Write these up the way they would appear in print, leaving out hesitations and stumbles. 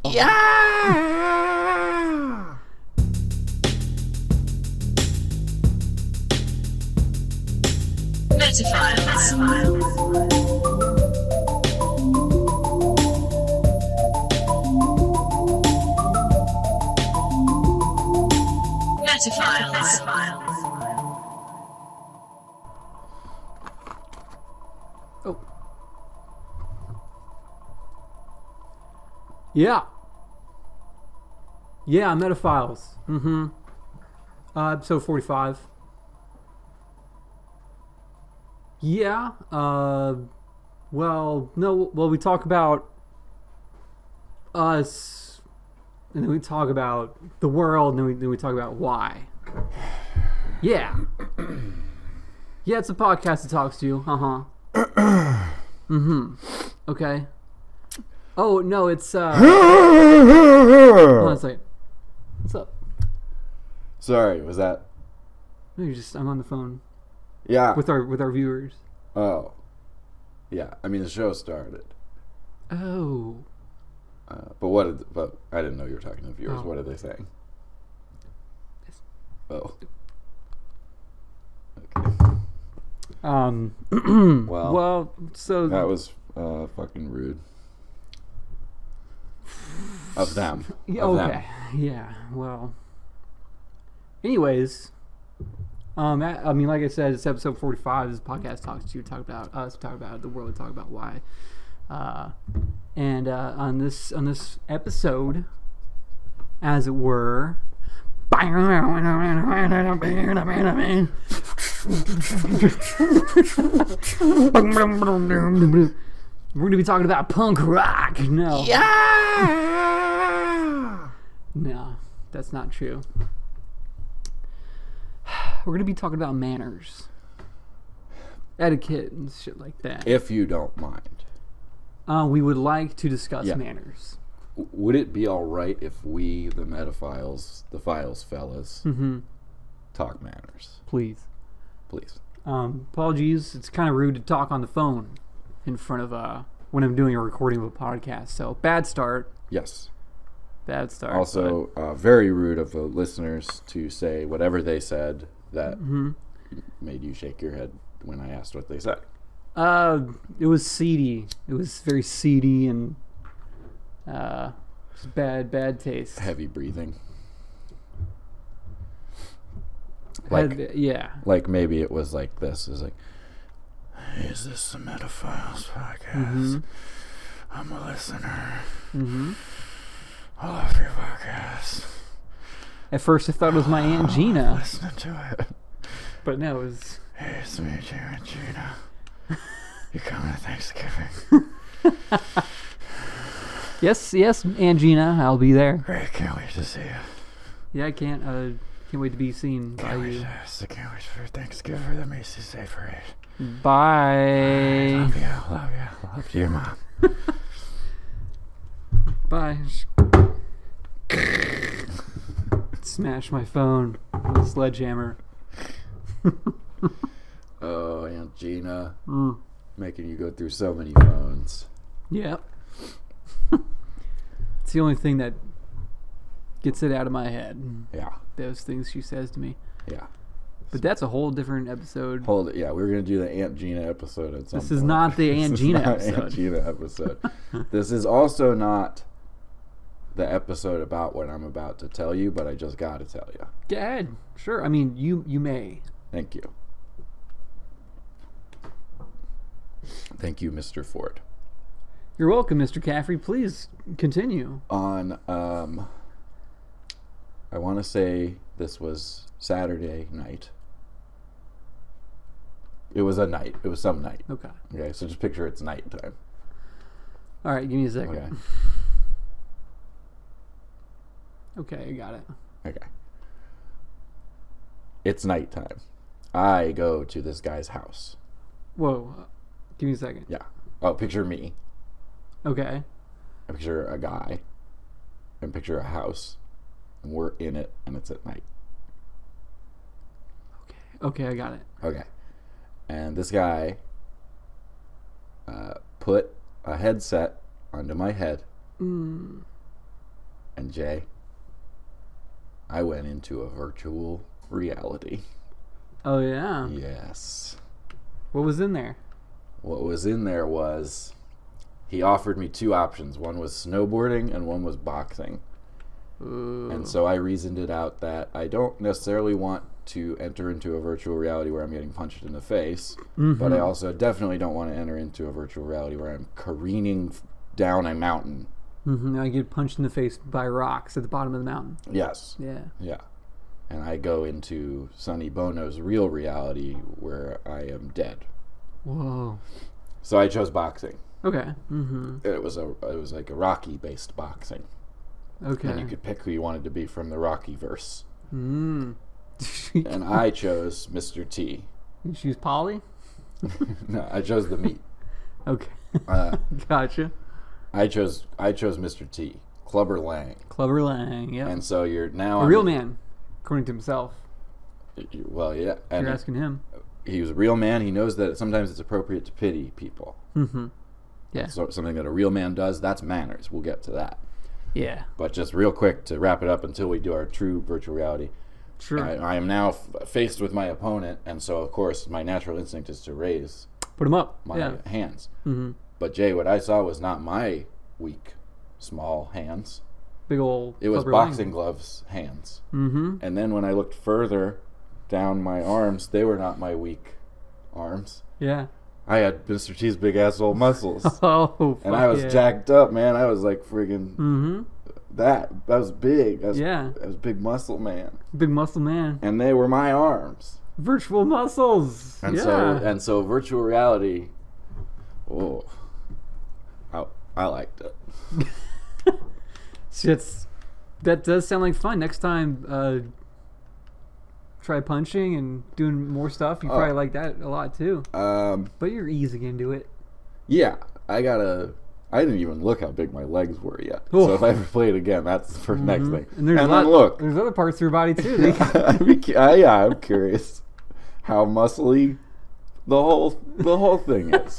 Yeah! Metaphiles. Oh. Yeah. Yeah, Metaphiles. Episode 45. Yeah. We talk about us, and then we talk about the world, and then we talk about why. Yeah. Yeah, it's a podcast that talks to you. Okay. Oh, no, it's, hold on a second. What's up? Sorry, was that? No, I'm on the phone. Yeah. With our viewers. Oh. Yeah, I mean, the show started. Oh. But I didn't know you were talking to viewers. Oh. What are they saying? Oh. Okay. So that was fucking rude. Of them. Yeah, Of okay. them. Yeah. Well. Anyways, I mean, like I said, it's episode 45. This podcast talks to you, talk about us, talk about the world, talk about why. And on this episode, as it were, we're gonna be talking about punk rock. No. Yeah! No, that's not true. We're gonna be talking about manners, etiquette, and shit like that. If you don't mind. We would like to discuss Yeah. manners. Would it be alright if we, the Metaphiles, the Files fellas, talk manners? Please. Please. Apologies. It's kind of rude to talk on the phone in front of when I'm doing a recording of a podcast. So bad start. Yes. Bad start. Also, very rude of the listeners to say whatever they said that made you shake your head when I asked what they said. It was seedy. It was very seedy and just bad taste. Heavy breathing. Yeah. Like maybe it was like this. It was like, is this the Metaphiles podcast? I'm a listener. I love your podcast. At first I thought it was my Aunt Gina. Listening to it. But no, it was... Hey, it's me, Aunt Gina. You coming to Thanksgiving? Yes, Aunt Gina, I'll be there. Great, can't wait to see you. Yeah, I can't wait to be seen by you. I can't wait for Thanksgiving for the Macy's Day Parade. Bye. Love you. Love you, Mom. Bye. Smash my phone with a sledgehammer. Oh, Aunt Gina. Making you go through so many phones. Yep. It's the only thing that gets it out of my head. Yeah. Those things she says to me. Yeah. But that's a whole different episode. Hold it. Yeah, we were going to do the Aunt Gina episode at some point. This is not the Aunt Gina episode. Aunt Gina episode. This is also not the episode about what I'm about to tell you, but I just got to tell you. Go ahead. Sure. I mean, you may. Thank you. Thank you, Mr. Ford. You're welcome, Mr. Caffrey. Please continue. On, I want to say this was Saturday night. It was a night. It was some night. Okay. Okay, so just picture it's nighttime. All right, give me a second. Okay. Okay, I got it. Okay. It's nighttime. I go to this guy's house. Whoa. Give me a second. Yeah. Oh, picture me. Okay. I picture a guy. And picture a house. And we're in it, and it's at night. Okay, I got it. Okay. And this guy put a headset onto my head. Mm. And Jay, I went into a virtual reality. Oh, yeah? Yes. What was in there? What was in there was he offered me two options. One was snowboarding and one was boxing. Ooh. And so I reasoned it out that I don't necessarily want to enter into a virtual reality where I'm getting punched in the face, but I also definitely don't want to enter into a virtual reality where I'm careening down a mountain. I get punched in the face by rocks at the bottom of the mountain. Yes. Yeah. And I go into Sonny Bono's real reality where I am dead. Whoa. So I chose boxing. Okay. It was like a Rocky based boxing. Okay. And you could pick who you wanted to be from the Rocky verse. And I chose Mr. T. You choose Polly? No, I chose the meat. Okay. Gotcha. I chose Mr. T. Clubber Lang. Clubber Lang, yeah. And so you're now a real man, according to himself. Well, yeah. And you're asking him. He was a real man. He knows that sometimes it's appropriate to pity people. Yeah. So something that a real man does, that's manners. We'll get to that. Yeah. But just real quick to wrap it up until we do our true virtual reality. Sure. I am now faced with my opponent, and so of course my natural instinct is to raise Put him up. my hands. But Jay, what I saw was not my weak, small hands. Big old. It was Clubber boxing Lang. gloves hands. And then when I looked further down my arms, they were not my weak arms. Yeah. I had Mr. T's big asshole muscles. Oh, and I was jacked up, man. I was like friggin' that was big. That was big muscle man. Big muscle man. And they were my arms. Virtual muscles. And so virtual reality. Oh, I liked it. That does sound like fun. Next time, try punching and doing more stuff. You probably like that a lot too. But you're easing into it. Yeah, I didn't even look how big my legs were yet. Oh. So if I ever play it again, that's the next thing. And there's there's other parts of your body too. I'm curious how muscly the whole thing is,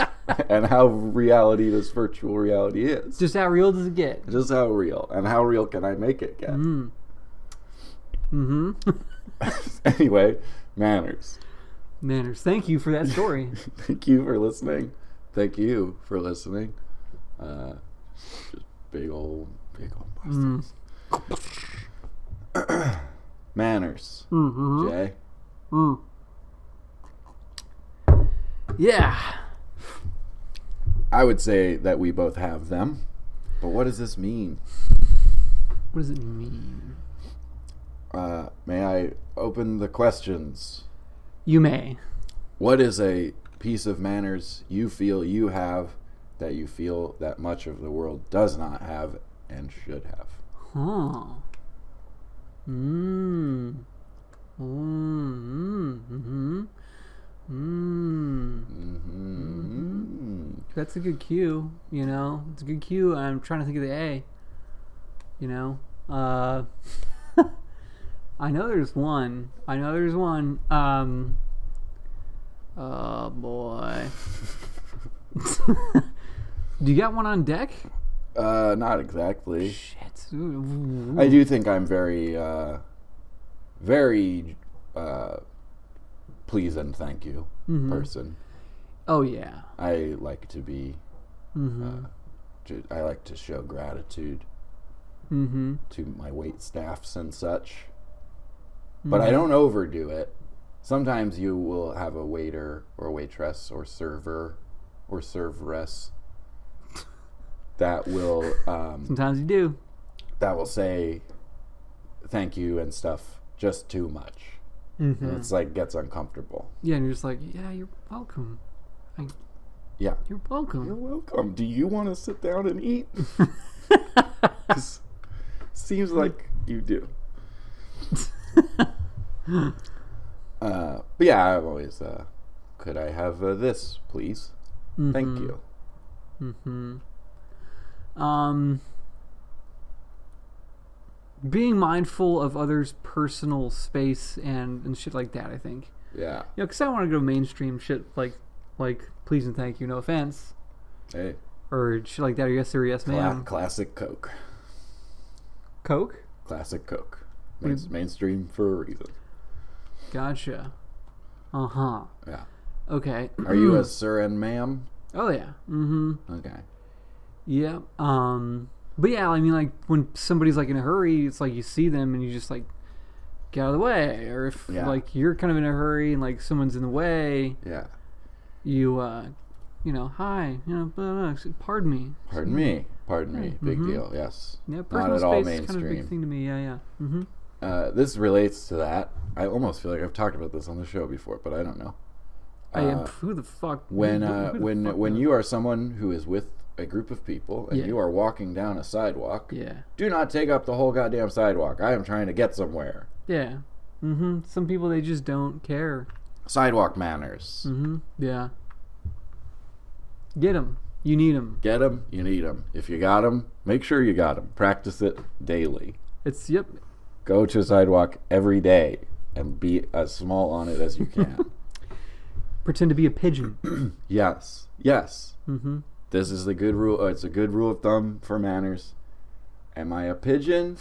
and how reality this virtual reality is. Just how real does it get? Just how real, and how real can I make it get? Anyway, manners. Thank you for that story. Thank you for listening. Just big old muscles. Manners. Jay. Yeah. I would say that we both have them. But what does this mean? What does it mean? May I open the questions? You may. What is a piece of manners you feel you have that you feel that much of the world does not have and should have? That's a good cue, you know. It's a good cue. I'm trying to think of the A. You know, I know there's one. Oh boy. Do you got one on deck? Not exactly. Shit. Ooh. I do think I'm very, very please and thank you person. Oh yeah. I like to be. I like to show gratitude to my wait staffs and such, but I don't overdo it. Sometimes you will have a waiter or waitress or server or serveress that will sometimes you do, that will say thank you and stuff just too much. And it's like gets uncomfortable. Yeah, and you're just like, yeah, you're welcome. Yeah, you're welcome. You're welcome. Do you want to sit down and eat? Seems like you do. But yeah, I've always could I have this, please? Thank you. Being mindful of others' personal space and shit like that, I think. Yeah. Because I want to go mainstream shit like please and thank you, no offense. Hey. Or shit like that, or yes sir, yes ma'am. Classic Coke. Coke? Classic Coke. Mainstream for a reason. Gotcha. Uh-huh. Yeah. Okay. Are you a sir and ma'am? Oh, yeah. Mm-hmm. Okay. Yeah. But yeah, I mean, like, when somebody's, like, in a hurry, it's like you see them and you just, like, get out of the way. Or if, like, you're kind of in a hurry and, like, someone's in the way. Yeah. You, hi, pardon me. Pardon me. Big deal, yes. Yeah, personal space is kind of a big thing to me, yeah. Mm-hmm. This relates to that. I almost feel like I've talked about this on the show before, but I don't know. Who the fuck? When you are someone who is with a group of people and you are walking down a sidewalk, do not take up the whole goddamn sidewalk. I am trying to get somewhere. Yeah. Mm-hmm. Some people, they just don't care. Sidewalk manners. Mm-hmm. Yeah. Get them. You need them. Get them. You need them. If you got them, make sure you got them. Practice it daily. Yep. Go to a sidewalk every day and be as small on it as you can. Pretend to be a pigeon. Yes. Mm-hmm. This is the good rule. It's a good rule of thumb for manners. Am I a pigeon?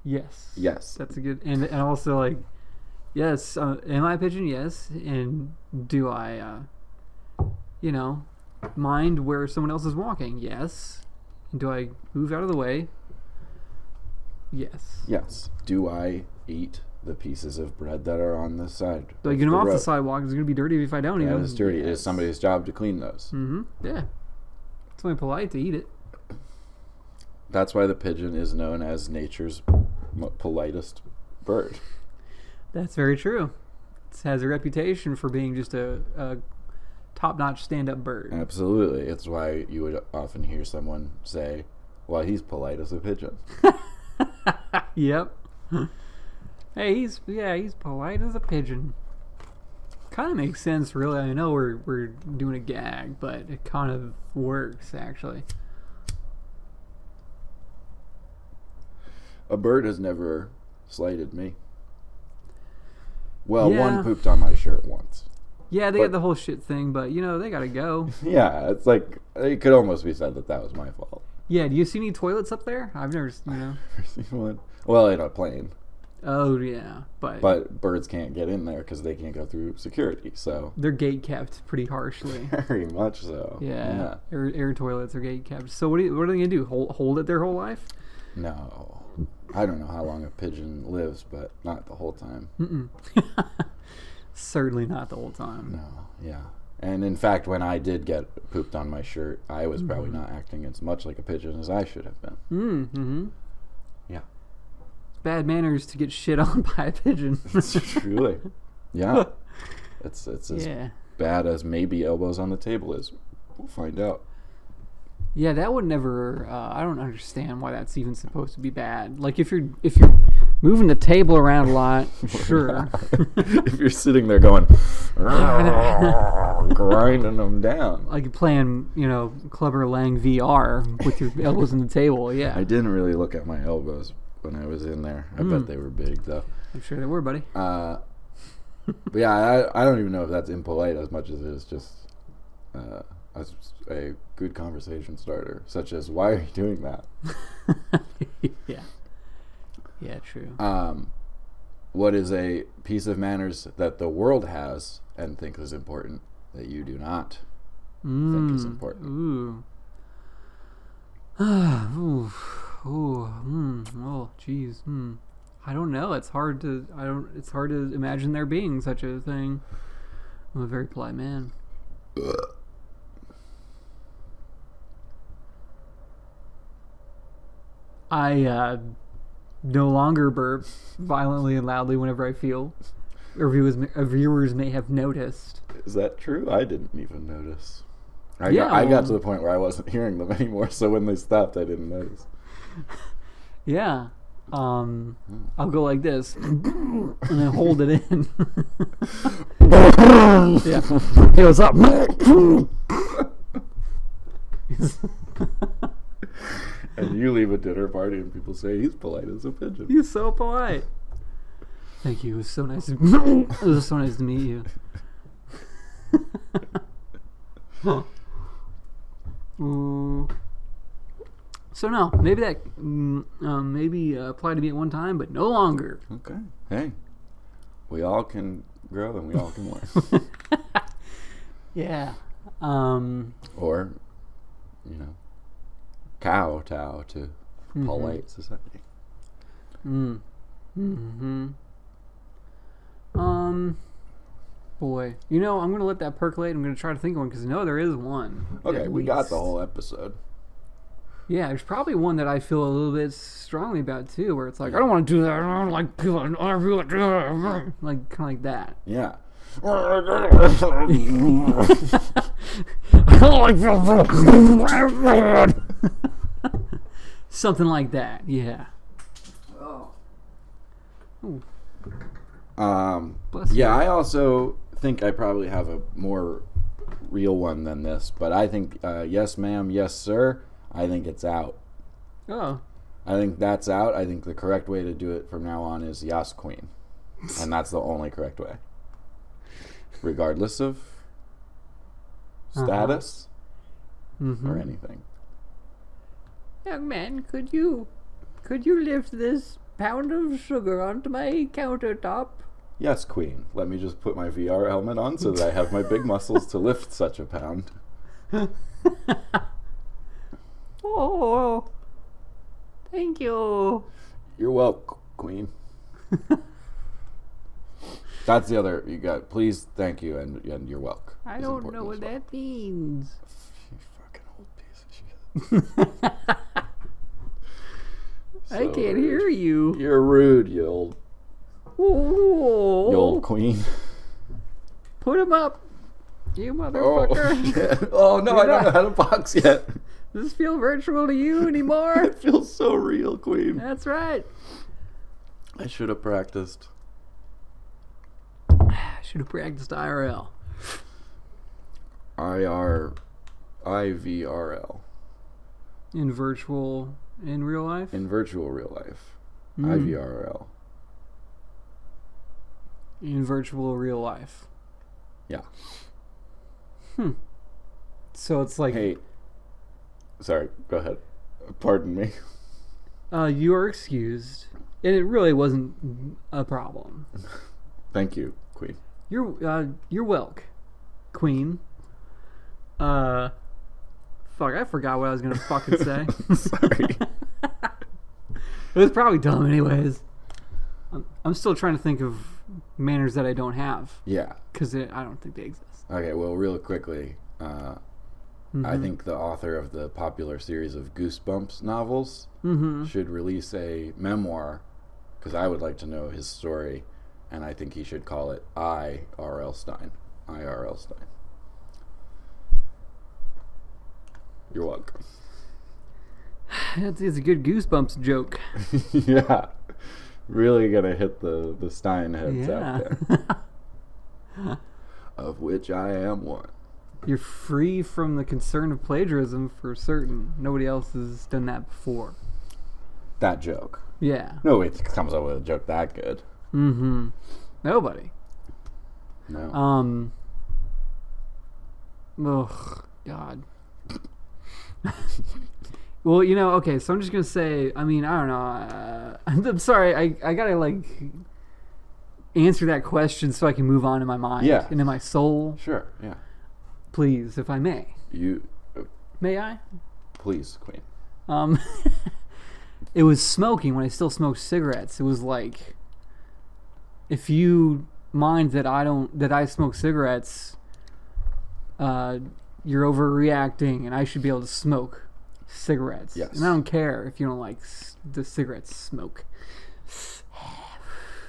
Yes. That's a good. And also, like, yes. Am I a pigeon? Yes. And do I, mind where someone else is walking? Yes. And do I move out of the way? Yes. Do I eat the pieces of bread that are on the side? Do I get them off the sidewalk? It's going to be dirty if I don't eat them. It's dirty. It is somebody's job to clean those. Mm-hmm. Yeah. It's only polite to eat it. That's why the pigeon is known as nature's politest bird. That's very true. It has a reputation for being just a top-notch stand-up bird. Absolutely. It's why you would often hear someone say, well, he's polite as a pigeon. Yep. Hey, he's polite as a pigeon. Kind of makes sense, really. I know we're doing a gag, but it kind of works, actually. A bird has never slighted me. Well, one pooped on my shirt once. Yeah, they had the whole shit thing, but, they gotta go. Yeah, it's like, it could almost be said that was my fault. Yeah, do you see any toilets up there? I've never, never seen one. Well, in a plane. Oh, yeah. But birds can't get in there because they can't go through security, so. They're gate kept pretty harshly. Very much so. Yeah. Air toilets are gate kept. So what are they going to do? Hold it their whole life? No. I don't know how long a pigeon lives, but not the whole time. Mm-mm. Certainly not the whole time. No, yeah. And in fact, when I did get pooped on my shirt, I was probably not acting as much like a pigeon as I should have been. Mm-hmm. Yeah. Bad manners to get shit on by a pigeon. Truly. Yeah. It's as bad as maybe elbows on the table is. We'll find out. Yeah, that would never. I don't understand why that's even supposed to be bad. Like if you're moving the table around a lot, sure. If you're sitting there going, grinding them down, like you're playing, Clubber Lang VR with your elbows on the table. Yeah. I didn't really look at my elbows when I was in there. I bet they were big though. I'm sure they were, buddy. But yeah, I don't even know if that's impolite as much as it is just a good conversation starter, such as, why are you doing that? Yeah, true. What is a piece of manners that the world has and thinks is important that you do not think is important? Ooh. Oh, jeez. I don't know. It's hard to imagine there being such a thing. I'm a very polite man. I no longer burp violently and loudly whenever I feel. Viewers may have noticed. Is that true? I didn't even notice. I got to the point where I wasn't hearing them anymore, so when they stopped, I didn't notice. Yeah. I'll go like this and then hold it in. Yeah. Hey, what's up? And you leave a dinner party and people say he's polite as a pigeon. He's so polite. Thank you. It was so nice. It was so nice to meet you. So no, maybe that maybe applied to me at one time, but no longer. Okay. Hey, we all can grow and we all can learn. Yeah. Or, kowtow to polite society. Boy, I'm gonna let that percolate. I'm gonna try to think of one because there is one. Okay, we got the whole episode. Yeah, there's probably one that I feel a little bit strongly about too, where it's like I don't want to do that. I don't like people. Other people that do that. Like kind of like that. Yeah. I don't like something like that. Yeah. Oh. Yeah, I also think I probably have a more real one than this, but I think yes ma'am, yes sir, I think it's out. Oh. I think that's out. I think the correct way to do it from now on is yes queen. And that's the only correct way. Regardless of status or anything. Young man, could you lift this pound of sugar onto my countertop? Yes, queen. Let me just put my VR helmet on so that I have my big muscles to lift such a pound. Oh, thank you. You're welcome, queen. That's the other. You got please, thank you, and you're welcome. I don't know what that means. You fucking old piece of shit. I can't hear you. You're rude, you old queen. Put him up, you motherfucker. Oh, shit. Oh no, I don't know how to box yet. Does this feel virtual to you anymore? It feels so real, queen. That's right. I should have practiced. Should have practiced IRL. IVRL. In real life? In virtual real life. IVRL. In virtual real life. Yeah. So it's like... Hey. Sorry, go ahead. Pardon me. You are excused. And it really wasn't a problem. Thank you, queen. You're welk, queen. Fuck, I forgot what I was gonna fucking say. Sorry. It was probably dumb anyways. I'm still trying to think of manners that I don't have. Yeah. Because I don't think they exist. Okay, well, real quickly, I think the author of the popular series of Goosebumps novels should release a memoir, because I would like to know his story, and I think he should call it I.R.L. Stein. I.R.L. Stein. You're welcome. It's a good Goosebumps joke. Yeah. Really gonna hit the Stein heads out there. Of which I am one. You're free from the concern of plagiarism for certain. Nobody else has done that before. That joke. Yeah. Nobody comes up with a joke that good. Nobody. No. Ugh, God. Well, okay, so I'm just going to say, I don't know. I'm sorry, I got to, answer that question so I can move on in my mind. Yeah. And in my soul. Sure, yeah. Please, if I may. May I? Please, queen. It was smoking when I still smoked cigarettes. It was like, if you mind that I smoke cigarettes, you're overreacting, and I should be able to smoke cigarettes. Yes. And I don't care if you don't like the cigarettes smoke.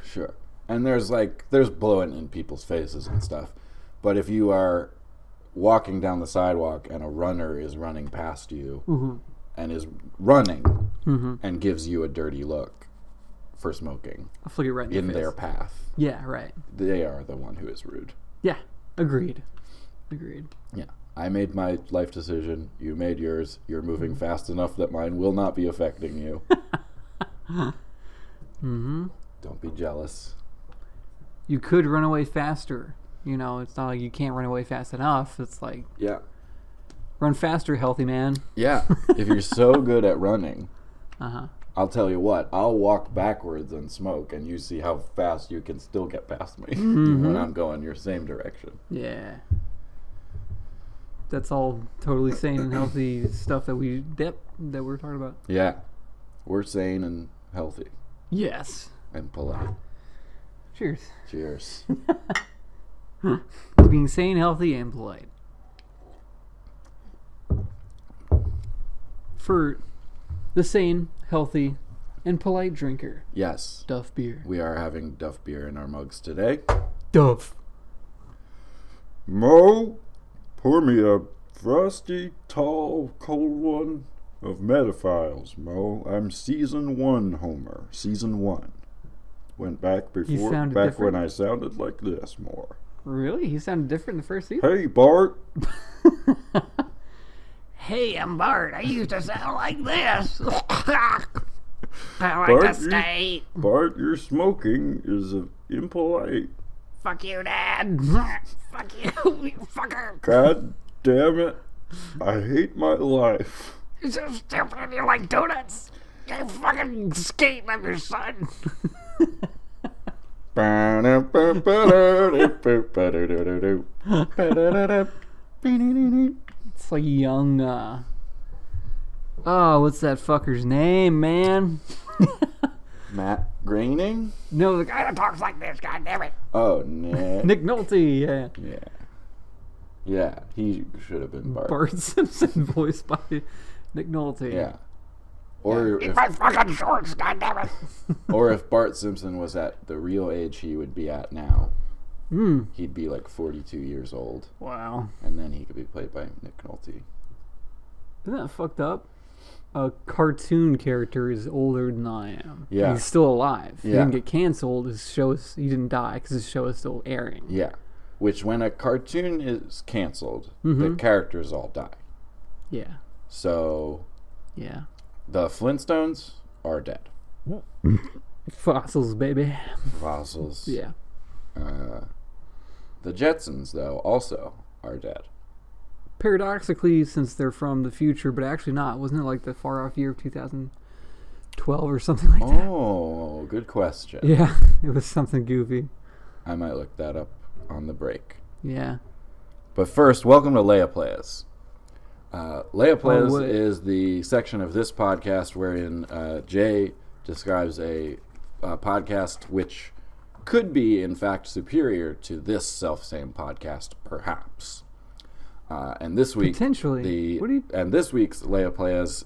Sure. And there's blowing in people's faces and stuff. But if you are walking down the sidewalk and a runner is running past you and is running and gives you a dirty look for smoking, I'll flick it right in their path. Yeah, right. They are the one who is rude. Yeah, agreed. Yeah. I made my life decision. You made yours. You're moving fast enough that mine will not be affecting you. Don't be jealous. you could run away faster. You know, it's not like you can't run away fast enough. It's like, Yeah. run faster, healthy man. Yeah. If you're so good at running, Uh-huh. I'll tell you what, I'll walk backwards and smoke, and you see how fast you can still get past me when I'm going your same direction. Yeah. That's all totally sane and healthy stuff that we're talking about. Yeah. We're sane and healthy Yes. and polite. Cheers. Cheers. Being sane, healthy, and polite. For the sane, healthy, and polite drinker, Yes. Duff beer. We are having Duff beer in our mugs today. Duff. Mo, pour me a frosty, tall, cold one of Metaphiles, Mo. I'm season 1 Homer. Season 1. Went back before, sounded back different? when I sounded like this more. Really? He sounded different in the first season? Hey, Bart. Hey, I'm Bart. I used to sound like this. I like Bart, to stay. Bart, your smoking is impolite. Fuck you, Dad. Fuck you, you fucker. God damn it. I hate my life. You're so stupid and you like donuts. You fucking skate, I'm your son. It's like young, what's that fucker's name, man? Matt Groening? No, the The guy that talks like this, god damn it. Oh, Nick. Nick Nolte, yeah. Yeah. Yeah, he should have been Bart. Bart Simpson, voiced by Nick Nolte. Yeah. Or Eat if, my fucking shorts, god damn it. or if Bart Simpson was at the real age he would be at now, he'd be like 42 years old, Wow. and then he could be played by Nick Nolte. Isn't that fucked up? A cartoon character is older than I am. Yeah. And he's still alive. He Yeah. didn't get canceled. His show is, he didn't die because his show is still airing. Yeah. Which, when a cartoon is canceled, the characters all die. Yeah. So, Yeah. the Flintstones are dead. Fossils, baby. Fossils. Yeah. The Jetsons, though, also are dead. Paradoxically, since they're from the future, but actually not. Wasn't it like the far off year of 2012 or something like that? Oh, good question. Yeah. It was something goofy. I might look that up on the break. Yeah. But first, welcome to Leia Plays. Leia Plays what- is the section of this podcast wherein Jay describes a podcast which could be, in fact, superior to this self-same podcast, perhaps. And this week, Potentially. and this week's Leia Plays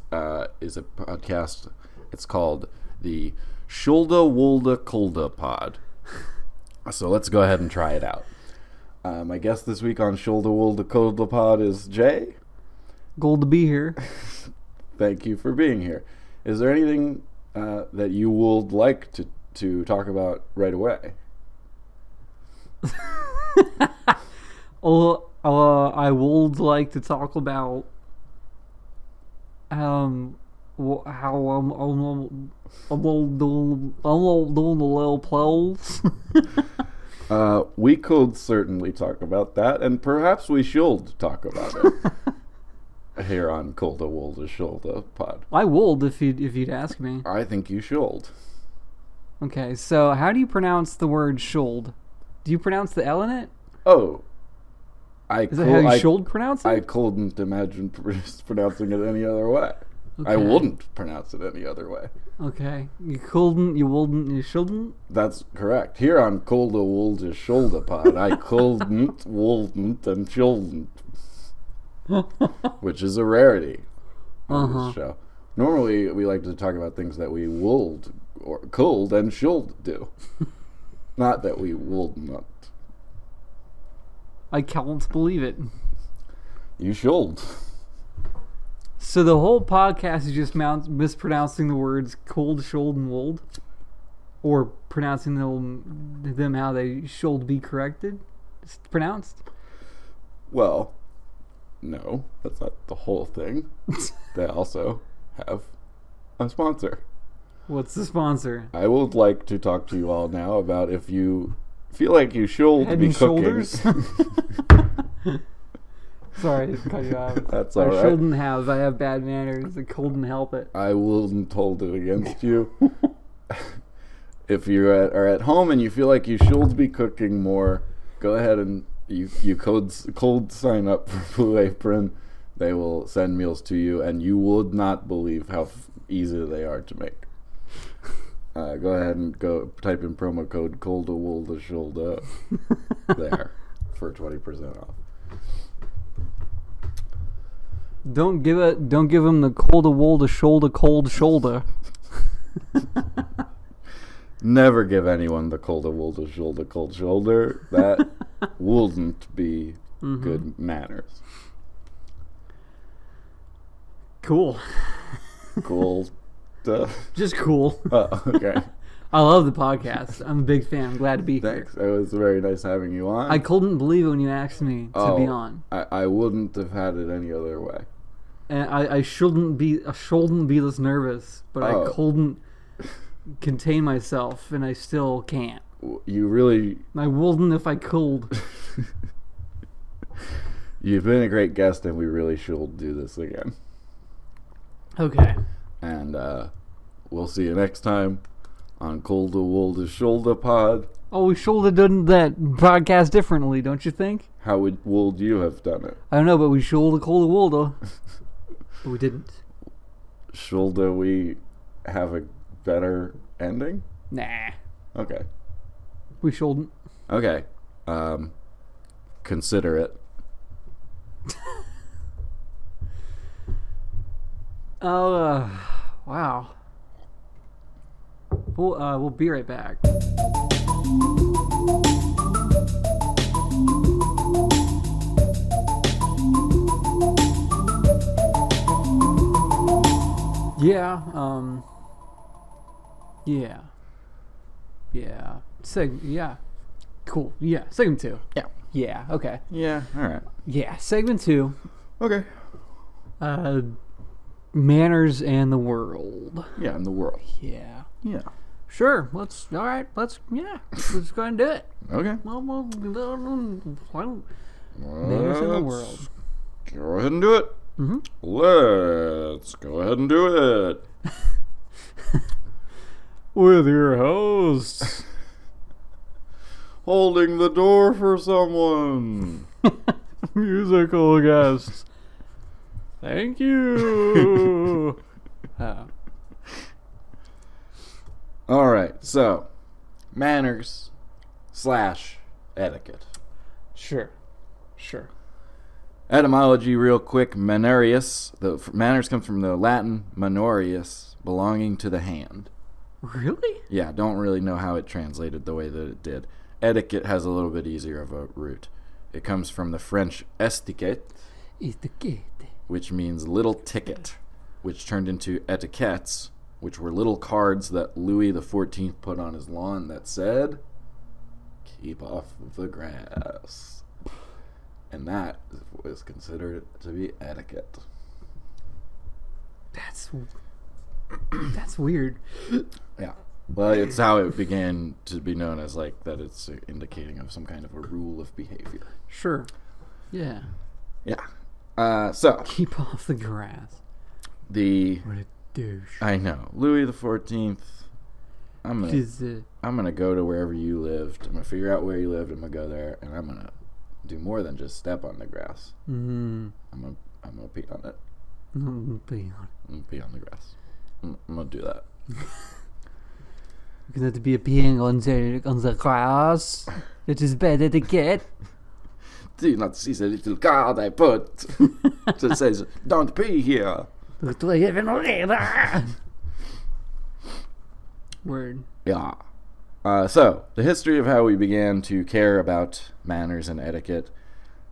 is a podcast. It's called the Shulda Wulda Kulda Pod. So let's go ahead and try it out. My guest this week on Shulda Wulda Kulda Pod is Jay. Gold to be here. Thank you for being here. Is there anything that you would like to talk about right away? I would like to talk about how I'm doing the little plays. We could certainly talk about that, and perhaps we should talk about it here on Kulda Wulda Shulda Pod. I would if you'd ask me. I think you should. Okay, so how do you pronounce the word should? Do you pronounce the L in it? Oh, Is that how you should pronounce it? I couldn't imagine pronouncing it any other way. I Okay. wouldn't pronounce it any other way. Okay, you couldn't, you wouldn't, you shouldn't. That's correct. Here on Kulda Wulda Shulda Pod, I couldn't, wouldn't, and shouldn't. Which is a rarity on this show. Normally, we like to talk about things that we would, or could, and should do. Not that we would not. I can't believe it. You should. So the whole podcast is just mispronouncing the words cold, should, and wold? Or pronouncing them how they should be corrected? It's pronounced? Well, no, that's not the whole thing. They also have a sponsor. What's the sponsor? I would like to talk to you all now about if you feel like you should Head be and cooking. shoulders. Sorry to cut you off. That's all I right. shouldn't have. I have bad manners. I couldn't help it. I wouldn't hold it against you. If you are at home and you feel like you should be cooking more, go ahead and you cold sign up for Blue Apron. They will send meals to you, and you would not believe how easy they are to make. Go ahead and type in promo code COLDAWOLDA there for 20% off. Don't give him the cold shoulder. Never give anyone the cold shoulder. That wouldn't be good manners. Cool. Cool. Just cool. Oh, okay. I love the podcast. I'm a big fan. I'm glad to be Thanks. here. It was very nice having you on. I couldn't believe it when you asked me to be on. I wouldn't have had it any other way. And I shouldn't be this nervous, but I couldn't contain myself, and I still can't. You really... I wouldn't if I could. You've been a great guest, and we really should do this again. Okay. And we'll see you next time on Colder Wolder Shoulder Pod. Oh, we should have done that podcast differently, don't you think? How would you have done it? I don't know, but we should have called Wolder. But we didn't. Should we have a better ending? Nah. Okay. We shouldn't. Okay. Consider it. Oh, wow. We'll be right back. Yeah, yeah. Cool. Yeah, segment 2. Yeah. Yeah, okay. Yeah, alright. Yeah, segment 2. Okay. Manners and the world. Yeah, in the world. Yeah. Yeah. Sure, let's go ahead and do it. Okay. Manners in the world. Go ahead and do it. Mm-hmm. Let's go ahead and do it. With your hosts. Holding the door for someone. Musical guests. Thank you. All right, so manners / etiquette. Sure. Etymology, real quick. Manerius. The manners comes from the Latin manorius, belonging to the hand. Really? Yeah, don't really know how it translated the way that it did. Etiquette has a little bit easier of a root. It comes from the French estiquette, which means little ticket, which turned into etiquettes, which were little cards that Louis XIV put on his lawn that said, "Keep off the grass." And that was considered to be etiquette. That's weird. Yeah. Well, it's how it began to be known as, like, that it's indicating of some kind of a rule of behavior. Sure. Yeah. Yeah. So. Keep off the grass. What a douche. I know. Louis XIV. I'm gonna go to wherever you lived. I'm gonna figure out where you lived. I'm gonna go there, and I'm gonna do more than just step on the grass. Mm-hmm. I'm gonna pee on it. I'm gonna Pee on the grass. I'm gonna do that. You're gonna be peeing on the grass. It is bad etiquette. Do you not see the little card I put that says "Don't pee here"? Word. Yeah. So, the history of how we began to care about manners and etiquette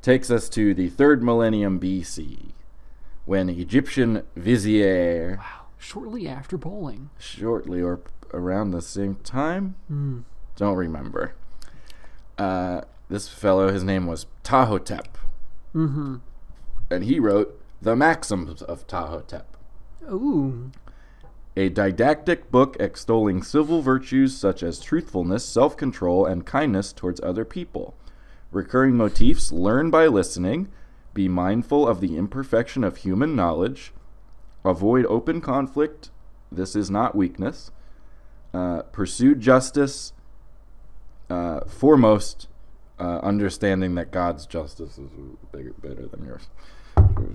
takes us to the 3rd millennium BC, when Egyptian vizier... Wow. Shortly after bowling. Shortly or around the same time? Don't remember. This fellow, his name was Ptahhotep. Mm-hmm. And he wrote the Maxims of Ptahhotep. Ooh. A didactic book extolling civil virtues such as truthfulness, self-control, and kindness towards other people. Recurring motifs: learn by listening, be mindful of the imperfection of human knowledge, avoid open conflict, this is not weakness, pursue justice, foremost, understanding that God's justice is better than yours.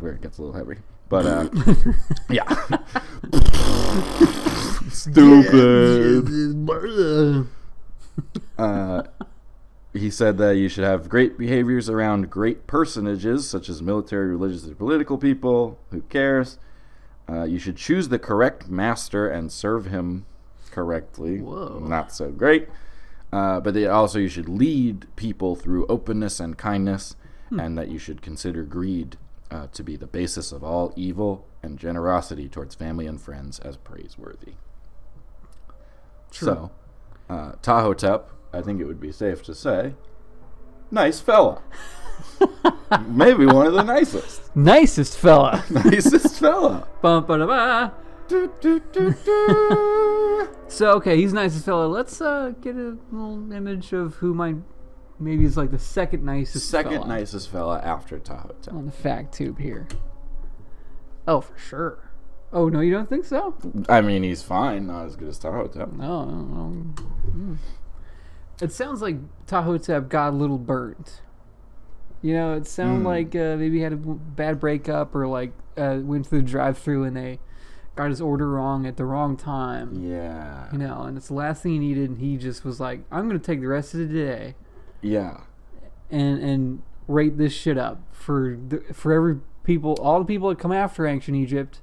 Where it gets a little heavy. But, yeah. Stupid. He said that you should have great behaviors around great personages, such as military, religious, and political people. Who cares? You should choose the correct master and serve him correctly. Whoa. Not so great. But also you should lead people through openness and kindness, and that you should consider greed to be the basis of all evil, and generosity towards family and friends as praiseworthy. True. So, Tahotep, I think it would be safe to say, nice fella. Maybe one of the nicest. Nicest fella. Nicest fella. Bum, ba, da, ba. So, okay, he's nicest fella. Let's get a little image of who maybe is like the second nicest fella. Nicest fella after Tahotep. On the fact tube here. Oh, for sure. Oh, no, you don't think so? I mean, he's fine. Not as good as Tahotep. No. It sounds like Tahotep got a little burnt. You know, it sounded like maybe he had a bad breakup, or like went through the drive-thru and they got his order wrong at the wrong time. Yeah. You know, and it's the last thing he needed, and he just was like, I'm going to take the rest of the day. Yeah. And rate this shit up for all the people that come after ancient Egypt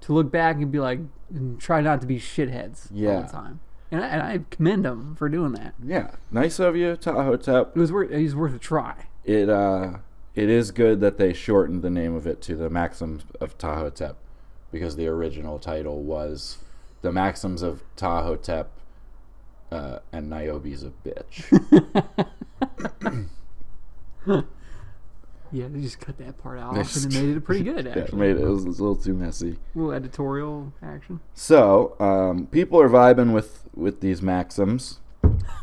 to look back and be like, and try not to be shitheads all the time. And I commend him for doing that. Yeah. Nice of you, Tahotep. He's worth a try. It is good that they shortened the name of it to the Maxims of Tahotep, because the original title was The Maxims of Tahotep, and Niobe's a bitch. Yeah, they just cut that part out, and it made it pretty good, actually. Yeah, it was a little too messy. A little editorial action. So, people are vibing with these maxims,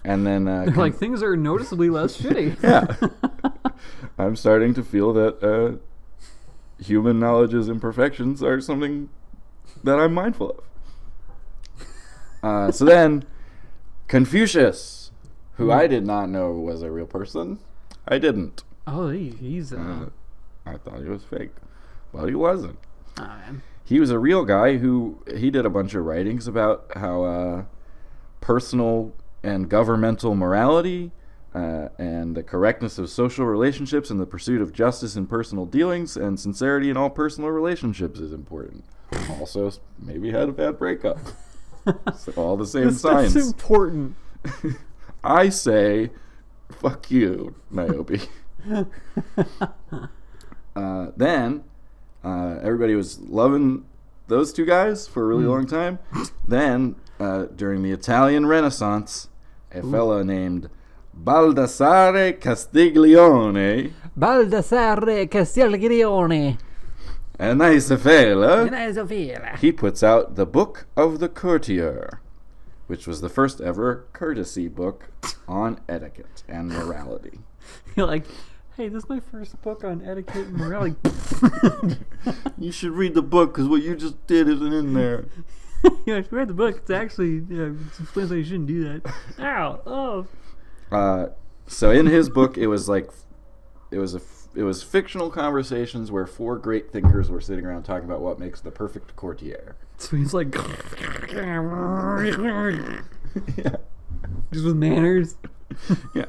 and then... like, things are noticeably less shitty. Yeah. I'm starting to feel that human knowledge's imperfections are something that I'm mindful of. So then, Confucius, who I did not know was a real person. I didn't. Oh, he's... I thought he was fake, but he wasn't. Oh, man. He was a real guy he did a bunch of writings about how personal and governmental morality and the correctness of social relationships and the pursuit of justice in personal dealings and sincerity in all personal relationships is important. Also, maybe had a bad breakup. So all the same signs. That's important. I say, fuck you, Niobe. Then everybody was loving those two guys for a really long time. Then during the Italian Renaissance, a fella named Baldassare Castiglione. A nice fella. He puts out the Book of the Courtier, which was the first ever courtesy book on etiquette and morality. You're like, hey, this is my first book on etiquette and morality. You should read the book, because what you just did isn't in there. Yeah, if you read the book, it's actually, it explains why you shouldn't do that. Ow! Oh. So in his book, it was fictional conversations where four great thinkers were sitting around talking about what makes the perfect courtier. So he's like, Yeah. just with manners. Yeah.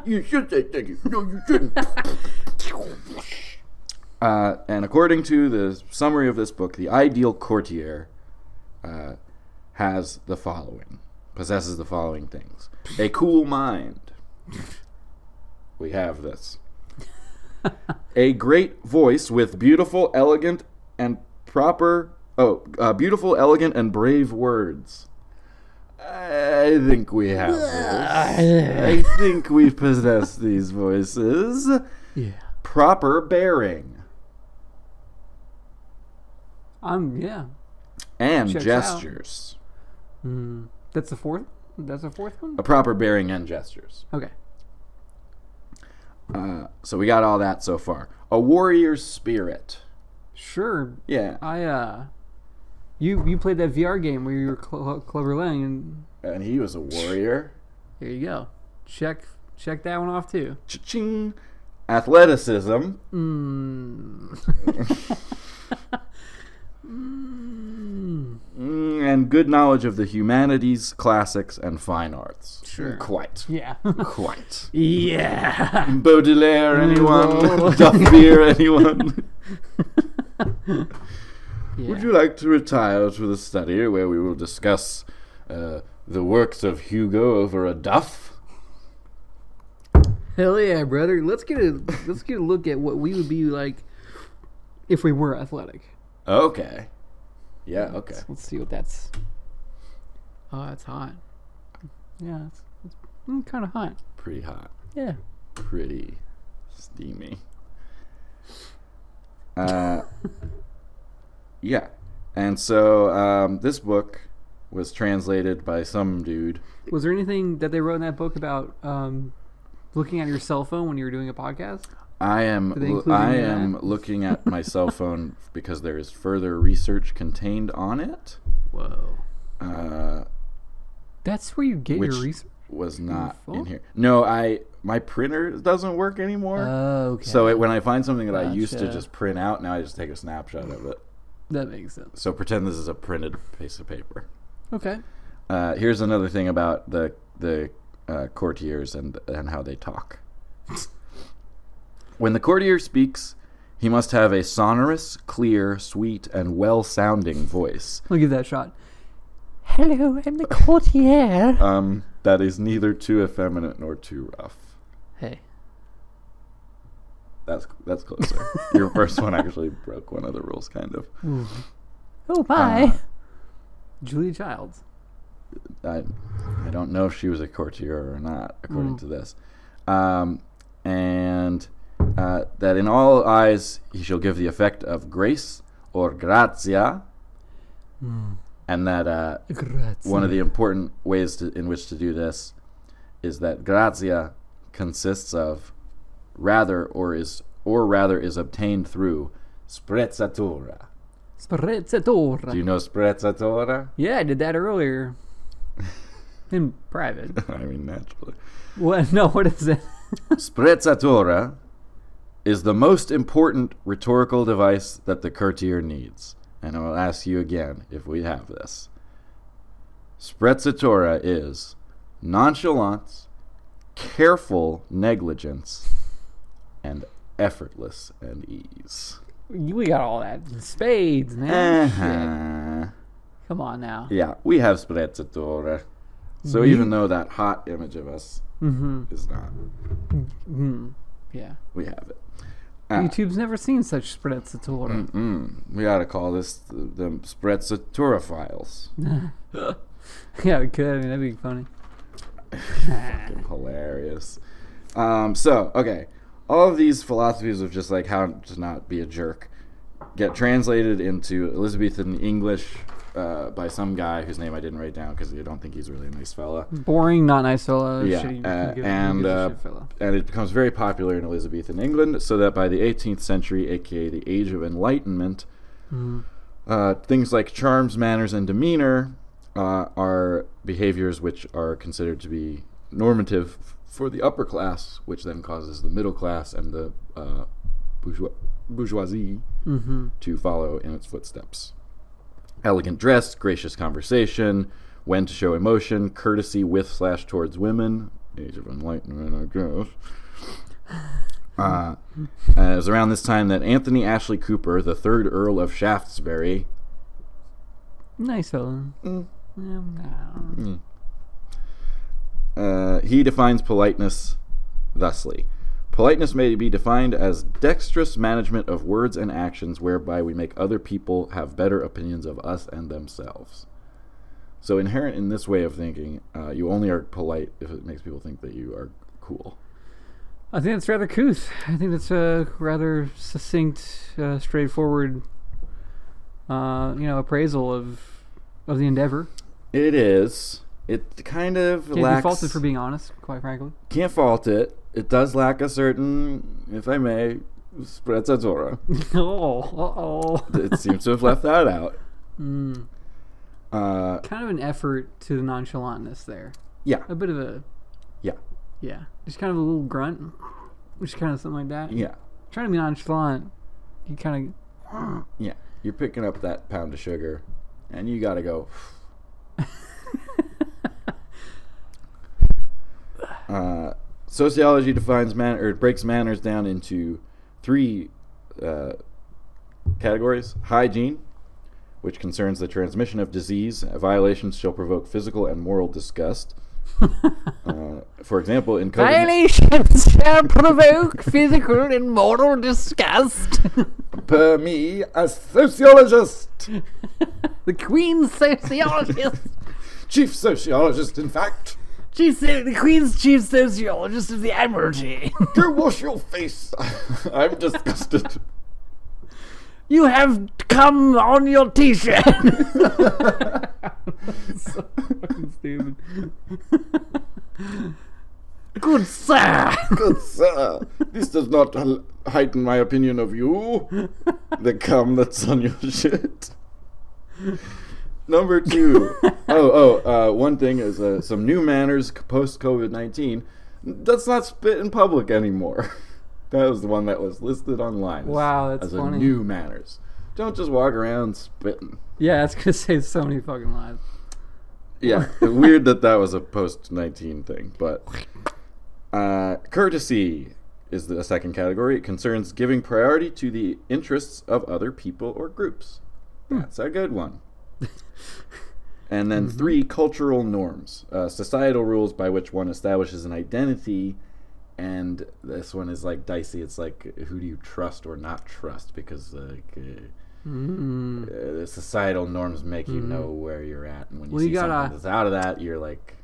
You should say thank you. No, you shouldn't. And according to the summary of this book, the ideal courtier possesses the following things: a cool mind. We have this. A great voice with beautiful, elegant, and brave words. I think we have this. I think we possess these voices. Yeah. Proper bearing. Yeah. And Checks gestures. That's the fourth. That's a fourth one. A proper bearing and gestures. Okay. So we got all that so far. A warrior's spirit. Sure. Yeah. You played that VR game where you were Clover Lang, And he was a warrior. there you go. Check that one off too. Cha-ching. Athleticism. And good knowledge of the humanities, classics, and fine arts. Sure. Quite. Yeah. Quite. Yeah. Baudelaire, anyone? Duff beer, anyone? Would you like to retire to the study where we will discuss the works of Hugo over a Duff? Hell yeah, brother. Let's get a look at what we would be like if we were athletic. Okay. Yeah, okay. Let's see what that's. Oh, that's hot. Yeah, it's kind of hot. Pretty hot. Yeah. Pretty steamy. Yeah. And so this book was translated by some dude. Was there anything that they wrote in that book about looking at your cell phone when you were doing a podcast? I am looking at my cell phone because there is further research contained on it. Whoa. That's where you get your research? Was not in here. No, my printer doesn't work anymore. Oh, okay. So when I find something that I used to just print out, now I just take a snapshot of it. That makes sense. So pretend this is a printed piece of paper. Okay. Here's another thing about the courtiers and how they talk. When the courtier speaks, he must have a sonorous, clear, sweet, and well-sounding voice. I'll give that a shot. Hello, I'm the courtier. That is neither too effeminate nor too rough. Hey. That's closer. Your first one actually broke one of the rules, kind of. Ooh. Oh, bye. Julia Childs. I don't know if she was a courtier or not, according to this. And that in all eyes he shall give the effect of grace or grazia. And that one of the important ways in which to do this is that grazia consists of rather is obtained through sprezzatura. Sprezzatura. Do you know sprezzatura? Yeah, I did that earlier. In private. I mean, naturally. What? No, what is it? Sprezzatura is the most important rhetorical device that the courtier needs. And I will ask you again if we have this. Sprezzatura is nonchalance, careful negligence, and effortless and ease. We got all that. Spades, man. Uh-huh. Come on now. Yeah, we have sprezzatura. So even though that hot image of us is not, yeah, we have it. YouTube's never seen such sprezzatura. We gotta call this the sprezzatura files. Yeah, we could. I mean, that'd be funny. Fucking hilarious. Okay. All of these philosophies of just like how to not be a jerk get translated into Elizabethan English by some guy whose name I didn't write down because I don't think he's really a nice fella. Boring, not nice fella. Yeah, and it becomes very popular in Elizabethan England, so that by the 18th century, aka the Age of Enlightenment, things like charms, manners, and demeanor are behaviors which are considered to be normative for the upper class, which then causes the middle class and the bourgeoisie to follow in its footsteps. Elegant dress, gracious conversation, when to show emotion, courtesy with/towards women. Age of Enlightenment, I guess. It was around this time that Anthony Ashley Cooper, the 3rd Earl of Shaftesbury, nice fella. He defines politeness thusly. Politeness may be defined as dexterous management of words and actions whereby we make other people have better opinions of us and themselves. So inherent in this way of thinking, you only are polite if it makes people think that you are cool. I think that's rather couth. I think that's a rather succinct, straightforward appraisal of the endeavor. It is. It kind of Can't lacks... be faulted for being honest, quite frankly. Can't fault it. It does lack a certain, if I may, sprezzatura. It seems to have left that out. Kind of an effort to the nonchalantness there. Yeah. A bit of a... Yeah. Yeah. Just kind of a little grunt. Just kind of something like that. Yeah. Trying to be nonchalant. You kind of... Yeah. You're picking up that pound of sugar, and you got to go... Sociology defines breaks manners down into 3 categories. Hygiene, which concerns the transmission of disease. Violations shall provoke physical and moral disgust. For example, in COVID... Violations shall provoke physical and moral disgust. Per me, a sociologist. The Queen's sociologist. Chief sociologist, in fact. The Queen's chief sociologist of the Admiralty. Go wash your face. I'm disgusted. You have cum on your t-shirt. So fucking stupid. Good sir. Good sir, this does not heighten my opinion of you. The cum that's on your shit. Number 2. One thing is some new manners post-COVID-19. Let's not spit in public anymore. That was the one that was listed online. Wow, that's as funny. A new manners. Don't just walk around spitting. Yeah, I was going to say so many fucking lies. Yeah, weird that was a post-19 thing. But courtesy is the second category. It concerns giving priority to the interests of other people or groups. That's a good one. And then 3, cultural norms. Societal rules by which one establishes an identity. And this one is like dicey. It's like, who do you trust or not trust? Because the societal norms make you know where you're at, and when you see something that's out of that, you're like,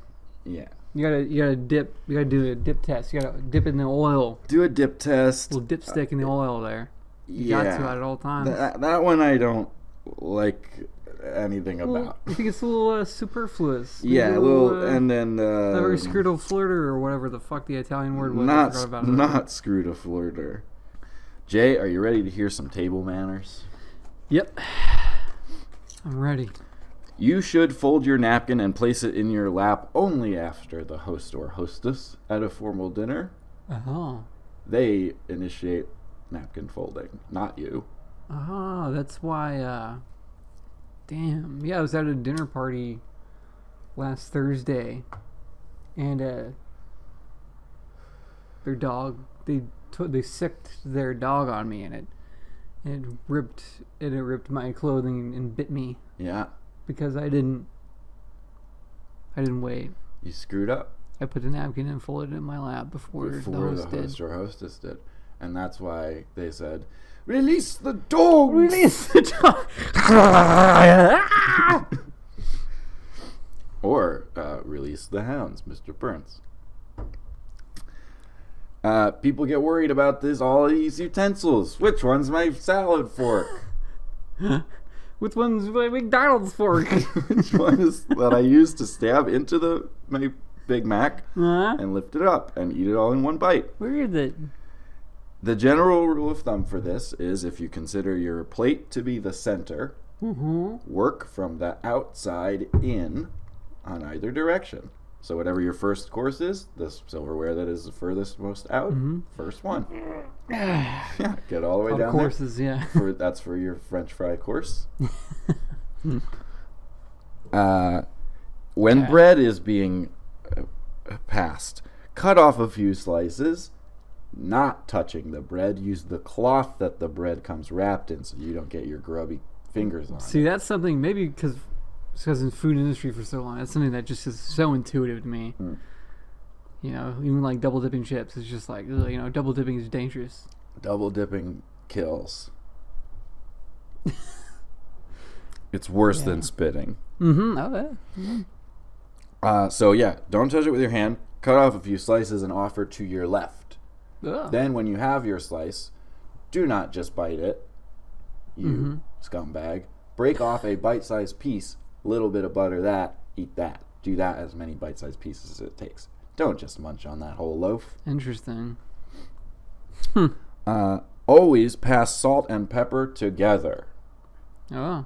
yeah. You gotta dip. You gotta do a dip test. You gotta dip in the oil. Do a dip test. A little dipstick in the oil there. You got to at all times. That one I don't like anything about. I think it's a little superfluous. Yeah, a little, and then very scrutoflirter or whatever the fuck the Italian word was. Not scrutoflirter. Jay, are you ready to hear some table manners? Yep, I'm ready. You should fold your napkin and place it in your lap only after the host or hostess at a formal dinner. Oh. They initiate napkin folding, not you. Oh, that's why. Damn. Yeah, I was at a dinner party last Thursday, and their dog, they sicked their dog on me, and it ripped my clothing and bit me. Yeah. Because I didn't wait. You screwed up. I put the napkin and folded it in my lap before the host or hostess did. And that's why they said, "Release the dogs! Release the dog!" Or, release the hounds, Mr. Burns. People get worried about all these utensils. Which one's my salad fork? Which one's my McDonald's fork? Which one is that I use to stab into my Big Mac and lift it up and eat it all in one bite? Where is it? The general rule of thumb for this is if you consider your plate to be the center, work from the outside in on either direction. So whatever your first course is, the silverware that is the furthest most out, first one. Yeah, get all the way down courses, there. Yeah. That's for your French fry course. When bread is being passed, cut off a few slices, not touching the bread. Use the cloth that the bread comes wrapped in so you don't get your grubby fingers on it. See, that's something, maybe because in the food industry for so long, that's something that just is so intuitive to me. You know, even like double dipping chips, it's just like, double dipping is dangerous. Double dipping kills. It's worse than spitting. Oh, yeah. So yeah, don't touch it with your hand. Cut off a few slices and offer to your left. Ugh. Then when you have your slice, do not just bite it, you scumbag. break off a bite-sized piece, little bit of butter that, eat that. Do that as many bite-sized pieces as it takes. Don't just munch on that whole loaf. Interesting. Always pass salt and pepper together. Oh.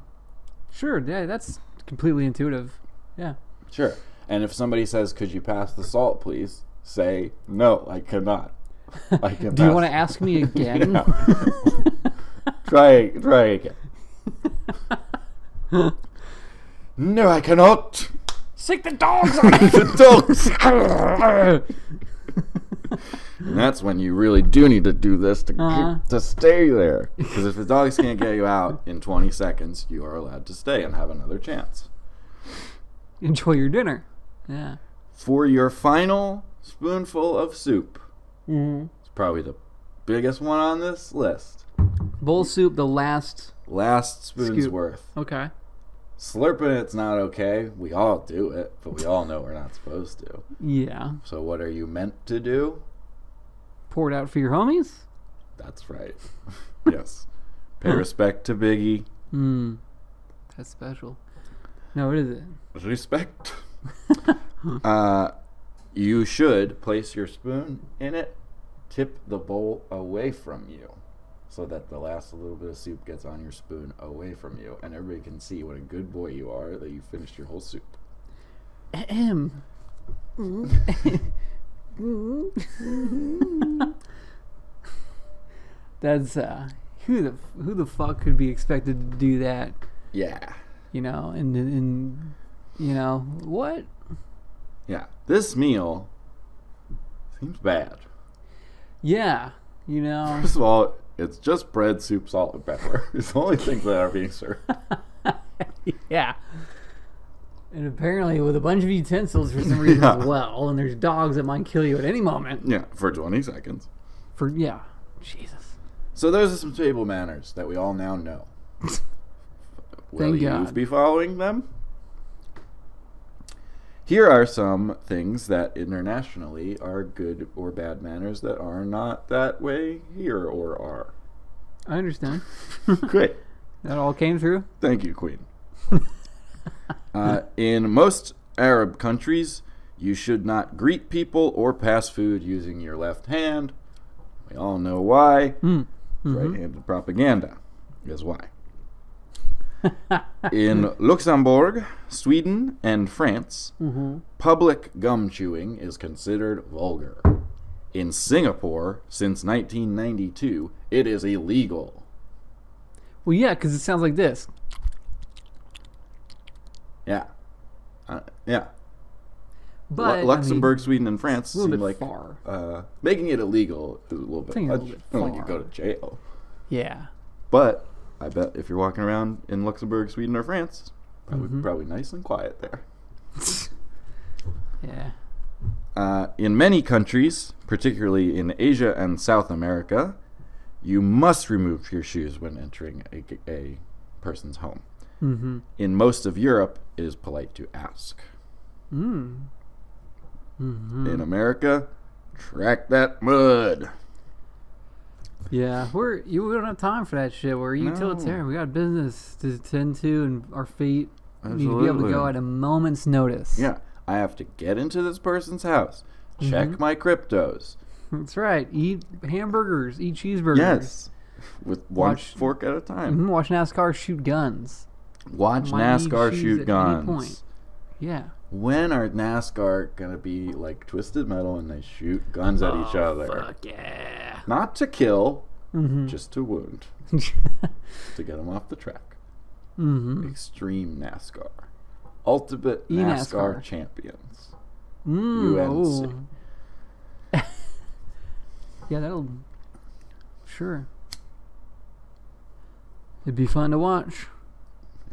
Sure, yeah, that's completely intuitive. Yeah. Sure. And if somebody says, could you pass the salt, please? Say, no, I cannot. I can Do you want to ask me again? Try again. No, I cannot. Sick the dogs on it. The dogs. And that's when you really do need to do this to stay there. Because if the dogs can't get you out in 20 seconds, you are allowed to stay and have another chance. Enjoy your dinner. Yeah. For your final spoonful of soup, it's probably the biggest one on this list. Bowl soup, the last spoon's scoop. worth. Okay. Slurping it's not okay. We all do it, but we all know we're not supposed to. Yeah. So what are you meant to do? Pour it out for your homies? That's right. Yes. Pay respect to Biggie. That's special. No, what is it? Respect. You should place your spoon in it, tip the bowl away from you, so that the last little bit of soup gets on your spoon away from you, and everybody can see what a good boy you are that you finished your whole soup. That's who the fuck could be expected to do that? Yeah. You know, and you know what? Yeah. This meal seems bad. Yeah. You know. First of all, it's just bread, soup, salt, and pepper. It's the only things that are being served. Yeah. And apparently with a bunch of utensils for some reason as well. And there's dogs that might kill you at any moment. Yeah, for 20 seconds. Jesus. So those are some table manners that we all now know. Will Thank you God. be following them? Here are some things that internationally are good or bad manners that are not that way here or are. I understand. Great. That all came through? Thank you, Queen. In most Arab countries, you should not greet people or pass food using your left hand. We all know why. Right-handed propaganda is why. In Luxembourg, Sweden, and France, public gum chewing is considered vulgar. In Singapore, since 1992, it is illegal. Well, yeah, because it sounds like this. Yeah. Yeah. But Luxembourg, Sweden, and France a little seem bit like far. making it illegal is a little bit Taking it a much. little bit I don't think you far. go to jail. Yeah. But I bet if you're walking around in Luxembourg, Sweden, or France, probably nice and quiet there. Yeah. In many countries, particularly in Asia and South America, you must remove your shoes when entering a person's home. In most of Europe, it is polite to ask. In America, track that mud. Yeah, we don't have time for that shit. We're utilitarian. We got business to tend to, and our feet need to be able to go at a moment's notice. Yeah, I have to get into this person's house, check my cryptos. That's right. Eat hamburgers, eat cheeseburgers. Yes, with one fork at a time. Watch NASCAR shoot guns. Watch Might need NASCAR shoes shoot at any point. guns. Yeah. When are NASCAR gonna be like Twisted Metal and they shoot guns at each other? Fuck yeah. Not to kill, just to wound. To get them off the track. Extreme NASCAR. Ultimate NASCAR champions. UNC. Yeah, that'll... Sure. It'd be fun to watch.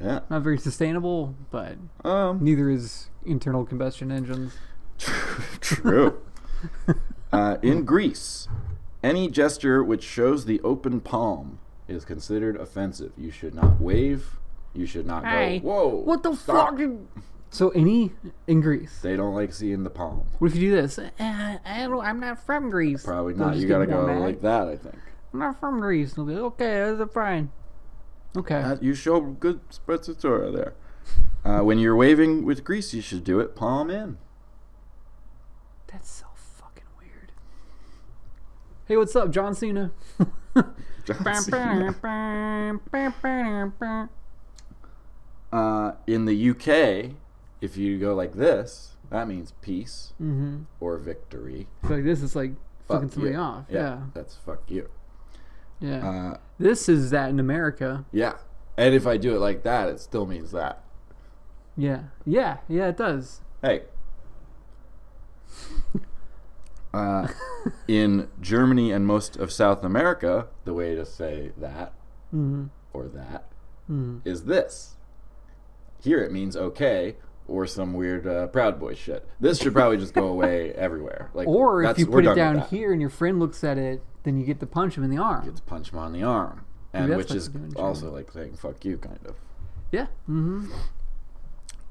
Yeah. Not very sustainable, but neither is internal combustion engines. True. In Greece, any gesture which shows the open palm is considered offensive. You should not wave. You should not Hey, go, whoa. what the stop. fuck? So in Greece, They don't like seeing the palm. what if you do this? I'm not from Greece. Probably They'll not. just You get gotta more go mad. like that, I think. I'm not from Greece. They'll be like, okay, that's fine. Okay. You show good sprezzatura there. When you're waving with grease, you should do it palm in. That's so fucking weird. Hey, what's up, John Cena? In the UK, if you go like this, that means peace or victory. So like this is like fucking somebody you. off. Yeah, Yeah. that's fuck you. Yeah. This is that in America. Yeah. And if I do it like that, it still means that. Yeah. Yeah. Yeah, it does. Hey. In Germany and most of South America, the way to say that or that is this. Here it means okay or some weird Proud Boy shit. This should probably just go away everywhere. Like, Or if you we're put it done with down that. here and your friend looks at it, then you get to punch him in the arm. You get to punch him on the arm. Maybe And that's which what is you do in also Germany. like saying fuck you, kind of. Yeah.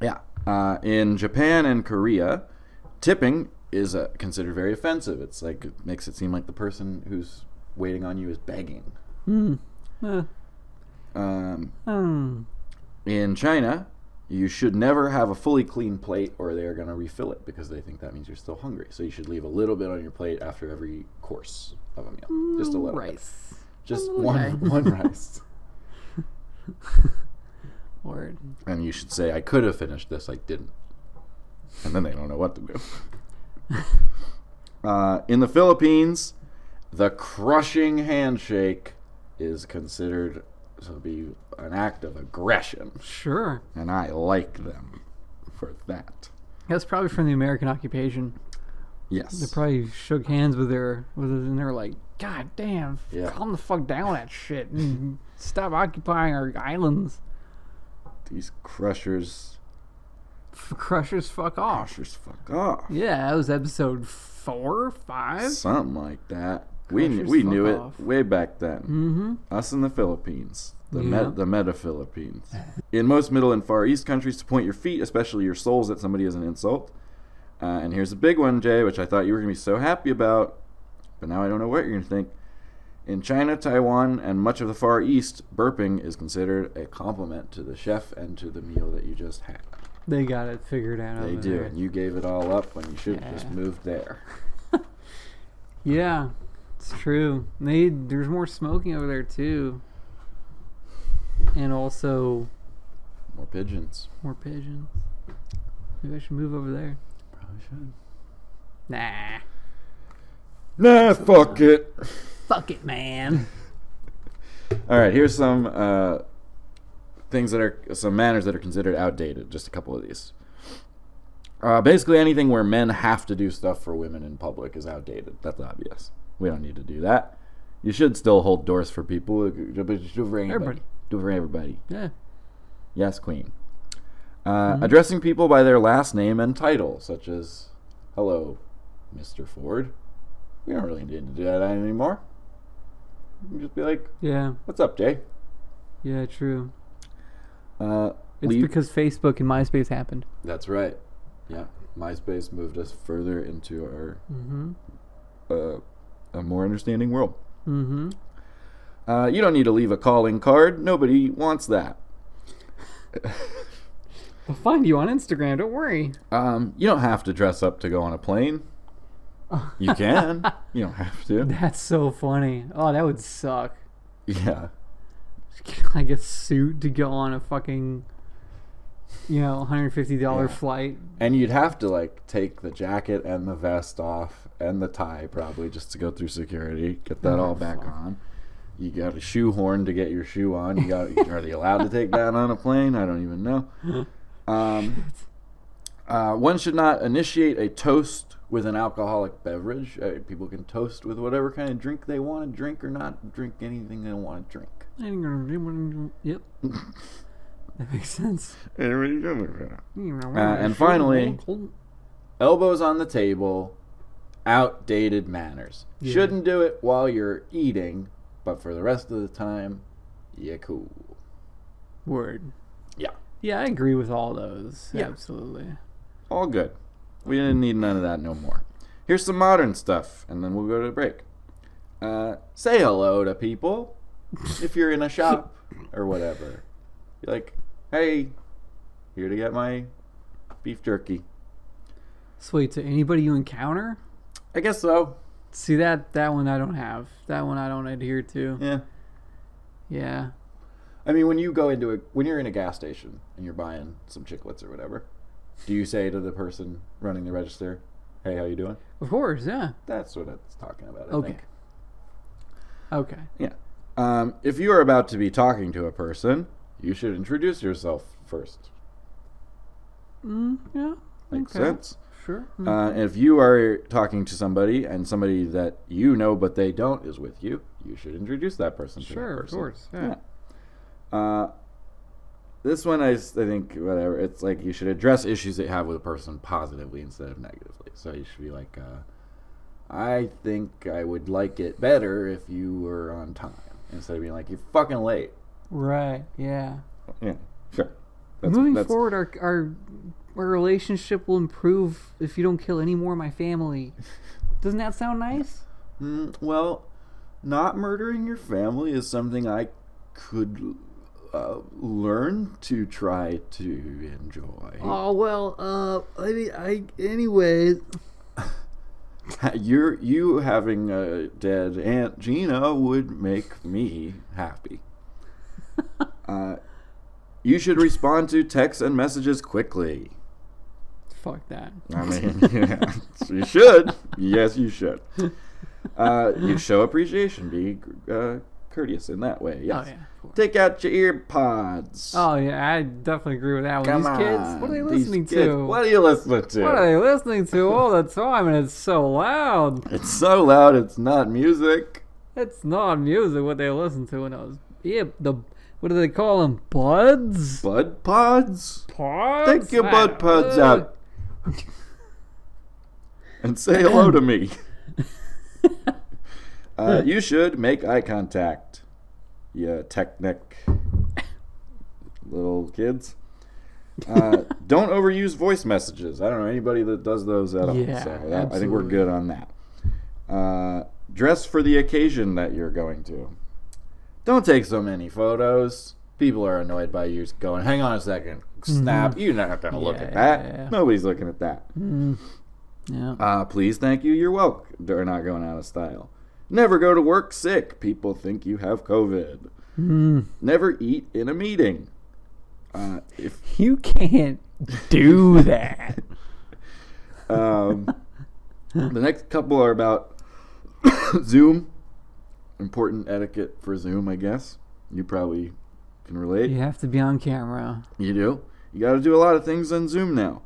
Yeah. In Japan and Korea, tipping is considered very offensive. It's like, it makes it seem like the person who's waiting on you is begging. In China, you should never have a fully clean plate or they're going to refill it because they think that means you're still hungry. So you should leave a little bit on your plate after every course of a meal. Just a little bit. Rice. Just little one rice. Word. And you should say, I could have finished this, I didn't. And then they don't know what to do. In the Philippines, the crushing handshake is considered to be an act of aggression. Sure. And I like them for that. That's probably from the American occupation. Yes. They probably shook hands with and they were like, God damn, Yeah. calm the fuck down with that shit and stop occupying our islands. These crushers. Crushers, fuck off. Crushers, fuck off. Yeah, that was episode 4, 5. Something like that. We Crushers, knew fuck it off. way back then. Us in the Philippines. The meta Philippines. In most Middle and Far East countries, to point your feet, especially your soles, at somebody is an insult. And here's a big one, Jay, which I thought you were going to be so happy about, but now I don't know what you're going to think. In China, Taiwan, and much of the Far East, burping is considered a compliment to the chef and to the meal that you just had. They got it figured out. They over do, there. and you gave it all up when you should have just moved there. Yeah, it's true. There's more smoking over there, too. And also More pigeons. more pigeons. Maybe I should move over there. Probably should. Nah. Nah, fuck it. Fuck it, man. All right, here's some some manners that are considered outdated. Just a couple of these. Basically, anything where men have to do stuff for women in public is outdated. That's obvious. We don't need to do that. You should still hold doors for people, but just do it for anybody. Do it for everybody. Yeah. Yes, Queen. Addressing people by their last name and title, such as, hello, Mr. Ford. We don't really need to do that anymore. You can just be like, Yeah. what's up, Jay? Yeah, true. It's Leave- because Facebook and MySpace happened. That's right. Yeah. MySpace moved us further into our a more understanding world. Mm-hmm. You don't need to leave a calling card. Nobody wants that. I'll find you on Instagram, don't worry. You don't have to dress up to go on a plane. You can. You don't have to. That's so funny. Oh, that would suck. Yeah. Like a suit to go on a fucking, $150 Yeah. flight. And you'd have to like take the jacket and the vest off and the tie probably just to go through security. Get that all back on. You got a shoehorn to get your shoe on. Are they allowed to take that on a plane? I don't even know. One should not initiate a toast with an alcoholic beverage. People can toast with whatever kind of drink they want to drink or not drink anything they don't want to drink. Yep. That makes sense. And finally, elbows on the table, outdated manners. Yeah. Shouldn't do it while you're eating, but for the rest of the time, yeah, cool. Word. Yeah. Yeah, I agree with all those. Yeah. Absolutely. All good. We didn't need none of that no more. Here's some modern stuff, and then we'll go to the break. Say hello to people. if you're in a shop or whatever. You're like, hey, here to get my beef jerky. So wait, to anybody you encounter? I guess so. See, that one I don't have. That one I don't adhere to. Yeah. Yeah. I mean, when you're in a gas station and you're buying some chiclets or whatever, do you say to the person running the register, hey, how you doing? Of course, yeah. That's what it's talking about, I Okay. think. Okay. Yeah. If you are about to be talking to a person, you should introduce yourself first. Yeah. Makes Okay. sense. Sure. If you are talking to somebody and somebody that you know but they don't is with you, you should introduce that person to that Sure, of person. course. Yeah. This one, I think, whatever, it's like you should address issues that you have with a person positively instead of negatively. So you should be like, I think I would like it better if you were on time. Instead of being like, you're fucking late. Right, yeah. Yeah, sure. Moving forward, our relationship will improve if you don't kill any more of my family. Doesn't that sound nice? Well, not murdering your family is something I could learn to try to enjoy. Oh, well, anyways. You having a dead Aunt Gina would make me happy. You should respond to texts and messages quickly. Fuck that. I mean, yeah, you should. Yes, you should. You show appreciation. Be courteous in that way. Yes. Oh, yeah. Take out your ear pods. Oh, yeah, I definitely agree with that one. Come These on. kids, what are they These listening kids, to? what are you listening to? What are they listening to all the time? And it's so loud. It's so loud, it's not music. It's not music what they listen to. And those, what do they call them? Buds? Bud pods? Pods? Take your bud pods out. And say hello to me. You should make eye contact. You technic little kids. Don't overuse voice messages. I don't know anybody that does those at all. Yeah, So I think we're good on that. Dress for the occasion that you're going to. Don't take so many photos. People are annoyed by you going, hang on a second. Snap. You're not going to look at that. Yeah. Nobody's looking at that. Yeah. Please, thank you, you're welcome. They're not going out of style. Never go to work sick. People think you have COVID. Never eat in a meeting. If You can't do that. the next couple are about Zoom. Important etiquette for Zoom, I guess. You probably can relate. You have to be on camera. You do. You got to do a lot of things on Zoom now.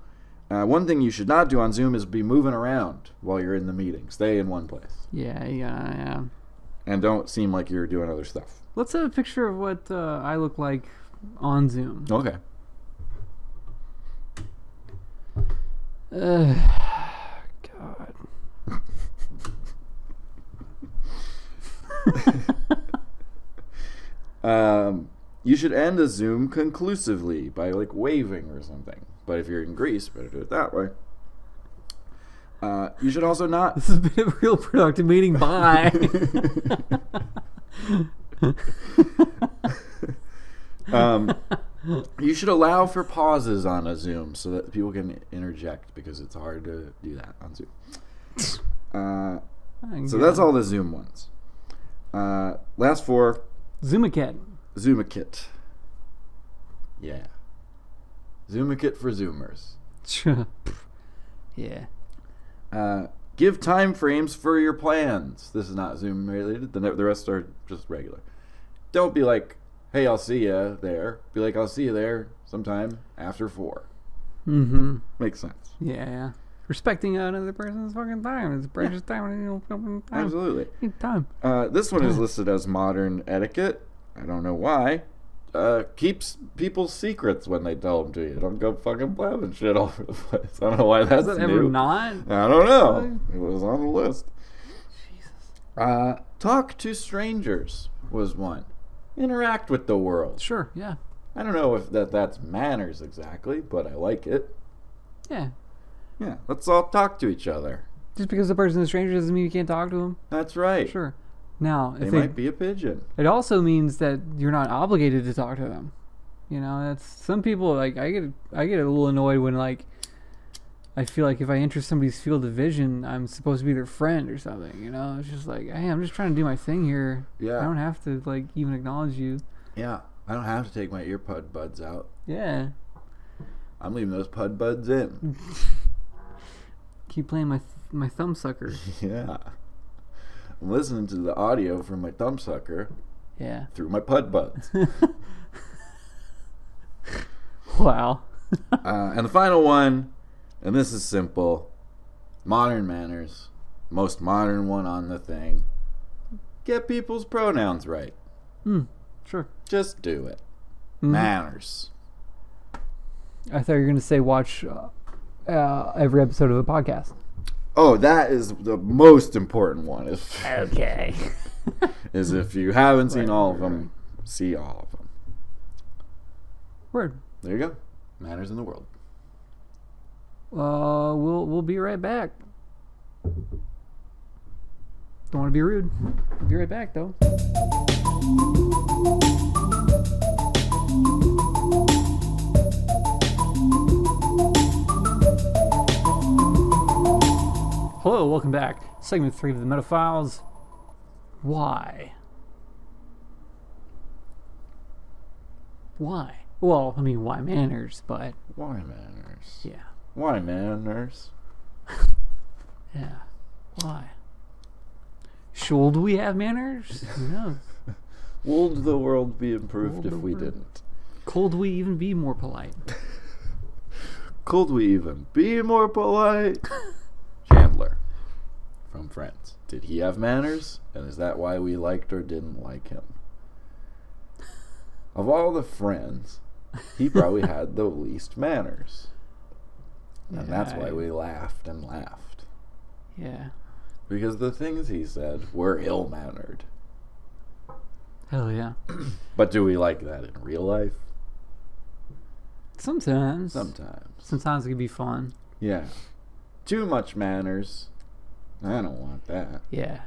One thing you should not do on Zoom is be moving around while you're in the meeting. Stay in one place. Yeah. And don't seem like you're doing other stuff. Let's have a picture of what I look like on Zoom. Okay. God. You should end a Zoom conclusively by like waving or something. But if you're in Greece, better do it that way. You should also not. This has been a real productive meeting. Bye. You should allow for pauses on a Zoom so that people can interject because it's hard to do that on Zoom. So that's all the Zoom ones. Last four. Zoomakit. Zoomakit. Yeah. Zoomakit for Zoomers. Yeah. Give time frames for your plans. This is not Zoom related. The rest are just regular. Don't be like, hey, I'll see you there. Be like, I'll see you there sometime after 4. Makes sense. Yeah. Respecting another person's fucking time. It's precious time. Time. Absolutely. Time. This one is listed as modern etiquette. I don't know why. Keeps people's secrets when they tell them to you. Don't go fucking blabbing shit all over the place. I don't know why that's Is that new. ever not? I don't know. It was on the list. Jesus. Talk to strangers was one. Interact with the world. Sure, yeah. I don't know if that's manners exactly, but I like it. Yeah. Yeah, let's all talk to each other. Just because the person is a stranger doesn't mean you can't talk to them. That's right. Sure. Now, They if might be a pigeon. it also means that you're not obligated to talk to them. You know, that's some people like I get a little annoyed when like I feel like if I enter somebody's field of vision, I'm supposed to be their friend or something. You know, it's just like, hey, I'm just trying to do my thing here. Yeah. I don't have to like even acknowledge you. Yeah. I don't have to take my ear Pud-Buds out. Yeah. I'm leaving those Pud-Buds in. Keep playing my thumb sucker. Yeah. I'm listening to the audio from my thumb sucker Yeah. through my Pud-Buds. Wow. And the final one, and this is simple. Modern manners. Most modern one on the thing. Get people's pronouns right. Sure. Just do it. Mhm. Manners. I thought you were going to say watch every episode of the podcast. Oh, that is the most important one. Okay. Is if you haven't seen Right, all of right, them, see all of them. Word. There you go. Manners in the world. We'll be right back. Don't want to be rude. Be right back though. Hello, welcome back. Segment 3 of the Metaphiles. Why? Why? Well, I mean, why manners, but Why manners? yeah. Why manners? Yeah. Why? Should we have manners? Who knows? Would the world be improved Would if the we world- didn't? Could we even be more polite? Could we even be more polite? Chandler from Friends. Did he have manners? And is that why we liked or didn't like him? Of all the friends, he probably had the least manners. And that's why we laughed and laughed. Yeah. Because the things he said were ill-mannered. Hell yeah. But do we like that in real life? Sometimes. Sometimes. Sometimes it can be fun. Yeah. Too much manners. I don't want that. Yeah.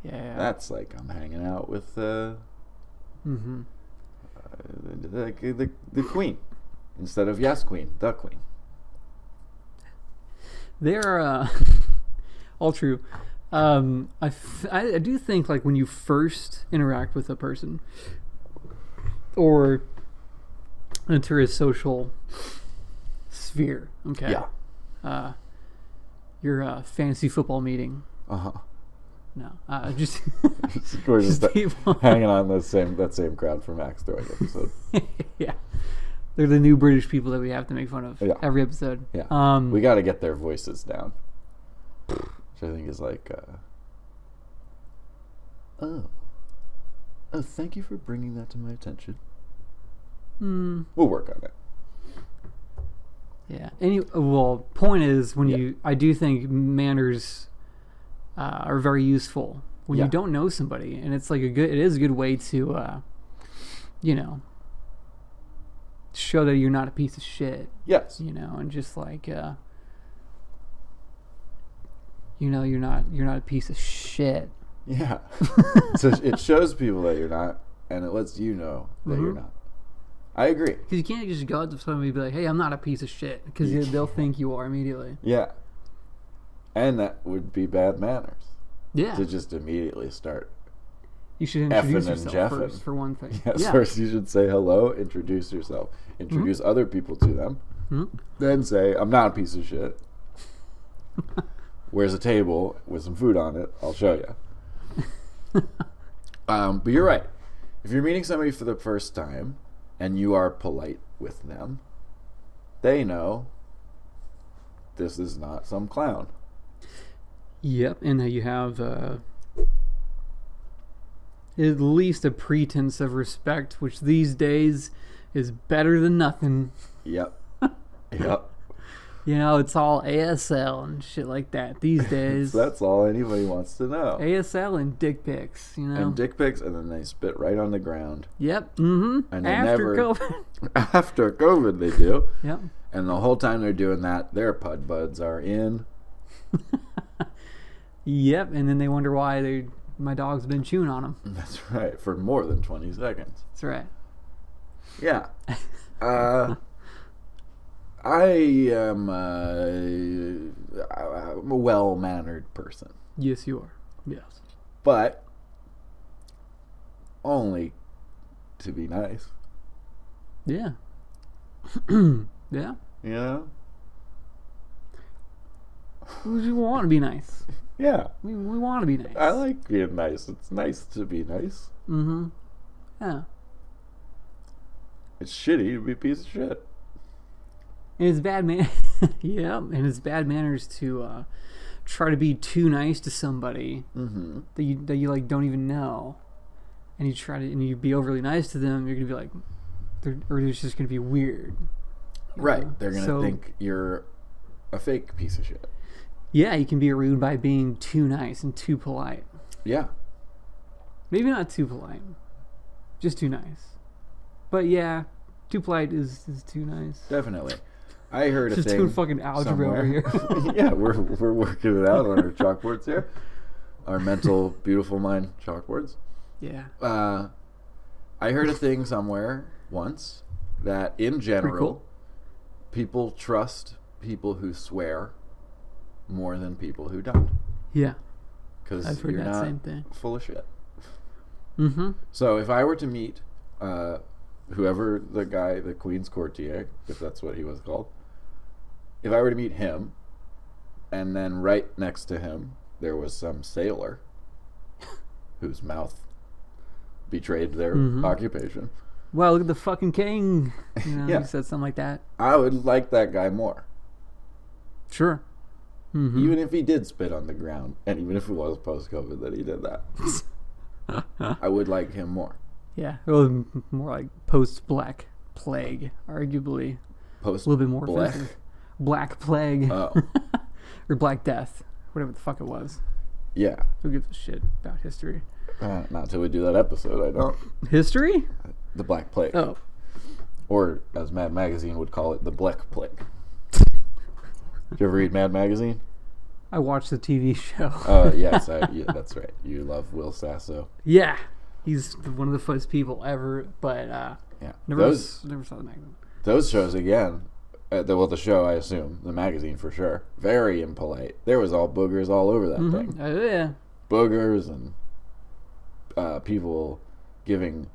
Yeah. That's like I'm hanging out with the queen instead of yes queen, the queen. They're all true. I do think like when you first interact with a person or enter a social sphere, okay? Yeah. Your fantasy football meeting. Uh-huh. No, just We're just people. hanging on that same crowd from Max Throwing episode. Yeah, they're the new British people that we have to make fun of every episode. Yeah. We got to get their voices down. Which I think is like, oh, thank you for bringing that to my attention. We'll work on it. Yeah. Well, point is I do think manners are very useful when you don't know somebody, and it's like it is a good way to, show that you're not a piece of shit. Yes. And just like, you're not a piece of shit. Yeah. So it shows people that you're not, and it lets you know that you're not. I agree. Because you can't just go up to somebody and be like, hey, I'm not a piece of shit. Because they'll think you are immediately. Yeah. And that would be bad manners. Yeah. To just immediately start. You should introduce Effing and yourself jeffing. first, for one thing. Yes, first you should say hello, introduce yourself, introduce other people to them, then say, I'm not a piece of shit. Where's a table with some food on it? I'll show you. But you're right. If you're meeting somebody for the first time and you are polite with them, they know this is not some clown. Yep, and that you have at least a pretense of respect, which these days is better than nothing. Yep. Yep. It's all ASL and shit like that these days. That's all anybody wants to know. ASL and dick pics, And dick pics, and then they spit right on the ground. Yep. And they After never, COVID. After COVID, they do. Yep. And the whole time they're doing that, their Pud-Buds are in. Yep, and then they wonder why my dog's been chewing on them. That's right, for more than 20 seconds. That's right. Yeah. I am I'm a well-mannered person. Yes, you are. Yes. But only to be nice. Yeah. Yeah. You know? We want to be nice. Yeah. We want to be nice. I like being nice. It's nice to be nice. Mm-hmm. Yeah. It's shitty to be a piece of shit. And it's bad yeah, and it's bad manners to try to be too nice to somebody that you like don't even know, and you be overly nice to them. You're gonna be like, or it's just gonna be weird. Right? They're gonna think you're a fake piece of shit. Yeah, you can be rude by being too nice and too polite. Yeah. Maybe not too polite, just too nice. But yeah, too polite is too nice. Definitely. I heard a just thing. doing fucking algebra over here. Yeah, we're working it out on our chalkboards here. Our mental, beautiful mind chalkboards. Yeah. I heard a thing somewhere once that in general, cool. people trust people who swear more than people who don't. Yeah. Because heard you're that not same thing. full of shit. Mm-hmm. So if I were to meet whoever the Queen's courtier, if that's what he was called, if I were to meet him, and then right next to him there was some sailor whose mouth betrayed their occupation. Wow, look at the fucking king. You know, Yeah. he said something like that. I would like that guy more. Sure. Mm-hmm. Even if he did spit on the ground, and even if it was post-COVID that he did that, I would like him more. Yeah, well, more like post-Black Plague, arguably. A little bit more offensive. Black Plague. Oh. Or Black Death, whatever the fuck it was. Yeah. Who gives a shit about history? Not till we do that episode, I don't. History? The Black Plague. Oh. Or, as Mad Magazine would call it, the Black Plague. Did you ever read Mad Magazine? I watched the TV show. Yes, yeah, that's right. You love Will Sasso. Yeah. He's one of the funniest people ever, but Yeah. never saw the magazine. Those shows, again, the show, I assume, the magazine for sure, very impolite. There was all boogers all over that thing. Oh, yeah. Boogers and people giving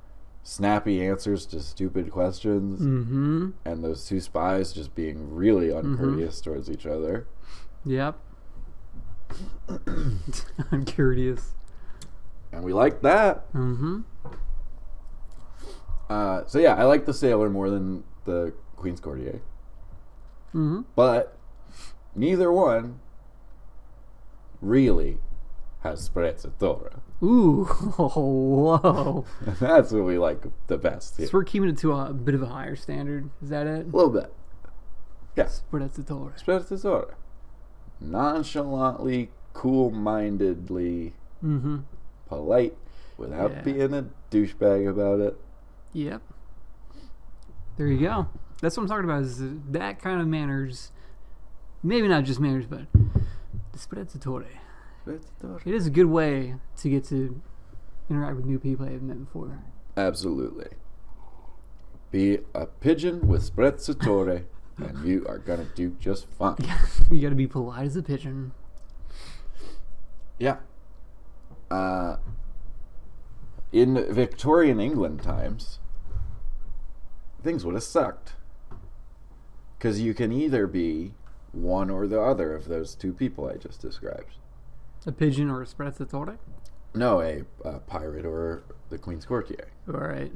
snappy answers to stupid questions. Mm-hmm. And those two spies just being really uncourteous towards each other. Yep. I'm curious. And we like that. Mm-hmm. So yeah, I like the sailor more than the Queen's courtier. Mm-hmm. But neither one really has sprezzatura. Ooh, whoa. That's what we like the best here. So we're keeping it to a bit of a higher standard. Is that it? A little bit. Yeah. Sprezzatura. Sprezzatura. Nonchalantly, cool-mindedly, polite, without being a douchebag about it. Yep. There you go. That's what I'm talking about, is that kind of manners. Maybe not just manners, but the sprezzatura. It is a good way to get to interact with new people I haven't met before. Absolutely. Be a pigeon with sprezzatura, and you are going to do just fine. You got to be polite as a pigeon. Yeah. In Victorian England times, things would have sucked. Because you can either be one or the other of those two people I just described. A pigeon or a sprezzatura? No, a pirate or the Queen's courtier. All right.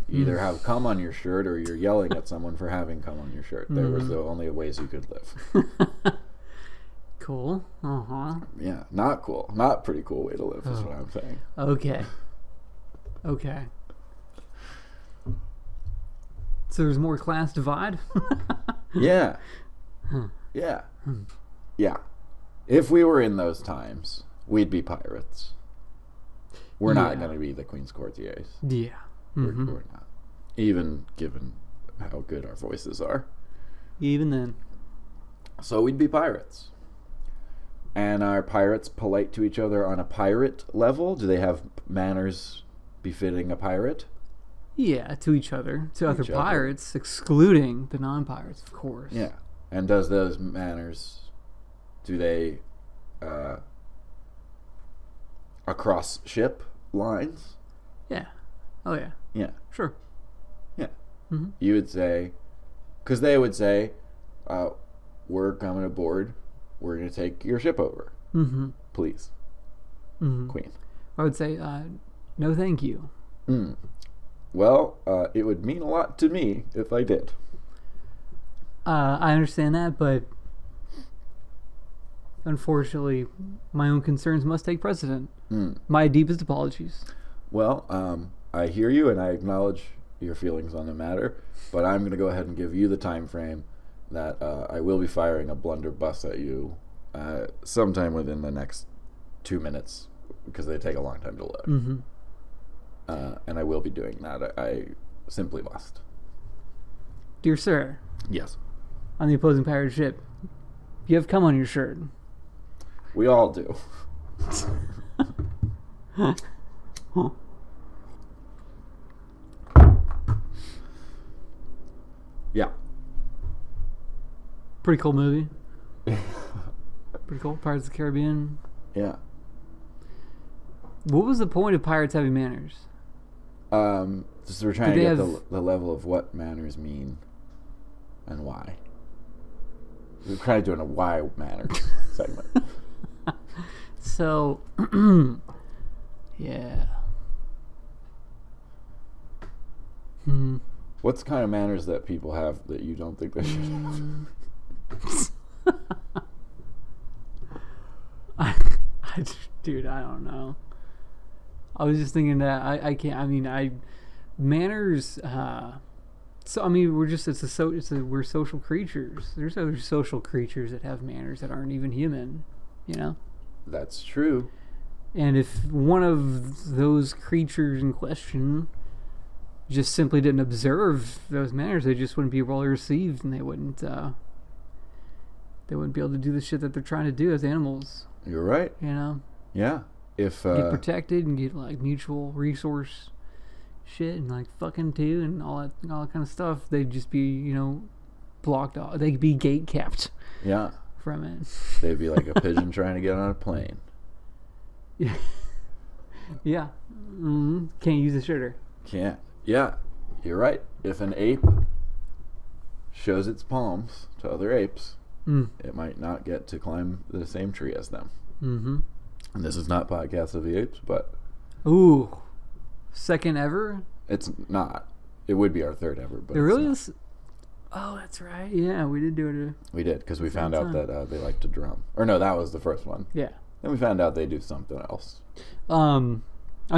You either have cum on your shirt or you're yelling at someone for having cum on your shirt. There was the only ways you could live. Cool. Uh-huh. Yeah, not cool. Not pretty cool way to live is what I'm saying. Okay. So there's more class divide? Yeah. Yeah. Yeah. If we were in those times, we'd be pirates. We're not going to be the Queen's courtiers. Yeah. We're not. Even given how good our voices are. Even then. So we'd be pirates. And are pirates polite to each other on a pirate level? Do they have manners befitting a pirate? Yeah, to each other, to other each other. pirates, excluding the non-pirates, of course. Yeah. And does those manners, do they across ship lines? Yeah. Oh yeah. Yeah. Sure. Yeah. Mm-hmm. You would say, because they would say, we're coming aboard. We're going to take your ship over. Mm-hmm. Please. Mm-hmm. Queen. I would say, no thank you. Mm. Well, it would mean a lot to me if I did. I understand that, but unfortunately, my own concerns must take precedent. Mm. My deepest apologies. Well, I hear you and I acknowledge your feelings on the matter, but I'm going to go ahead and give you the time frame that I will be firing a blunderbuss at you sometime within the next 2 minutes because they take a long time to load. Mm-hmm. And I will be doing that. I simply must. Dear sir, Yes. on the opposing pirate ship, you have cum on your shirt. We all do. Yeah. Pretty cool movie. Pretty cool. Pirates of the Caribbean. Yeah. What was the point of pirates having manners? Just we're trying to they get have- the level of what manners mean and why. We're kind of doing a why manners segment. So, yeah. What's kind of manners that people have that you don't think they should have? Dude, I don't know. I was just thinking that I can't. I mean, manners. So I mean, we're social creatures. There's other social creatures that have manners that aren't even human. You know. That's true. And if one of those creatures in question just simply didn't observe those manners, they just wouldn't be well received, and they wouldn't be able to do the shit that they're trying to do as animals. You're right. You know. Yeah. If Get protected and get like mutual resource shit and like fucking too and all that kind of stuff, they'd just be blocked off. They'd be gate kept. Yeah. From it. They'd be like a pigeon trying to get on a plane. Yeah. Yeah. Mm-hmm. Can't use a shitter. Can't. Yeah. You're right. If an ape shows its palms to other apes, it might not get to climb the same tree as them. Mm-hmm. And this is not Podcast of the Apes, but... Ooh. Second ever? It's not. It would be our third ever, but It really is? Oh, that's right. Yeah, we did do it. We did, because we Same found out time. that they like to drum. Or no, that was the first one. Yeah. Then we found out they do something else. I'm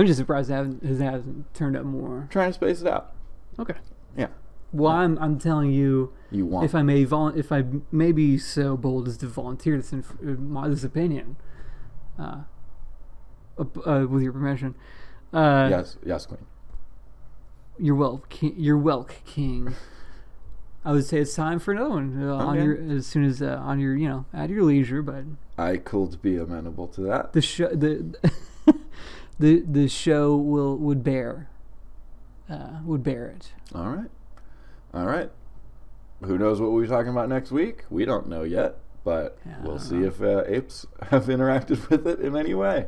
just surprised it hasn't turned up more. Trying to space it out. Okay. Yeah. Well, I'm telling you, You want... if I may be so bold as to volunteer this this opinion, with your permission. yes, Queen. Your welc king. I would say it's time for another one on Okay. your as soon as on your at your leisure. But I could be amenable to that. the show the show would bear it. All right. Who knows what we'll be talking about next week? We don't know yet, but Yeah, we'll see if apes have interacted with it in any way.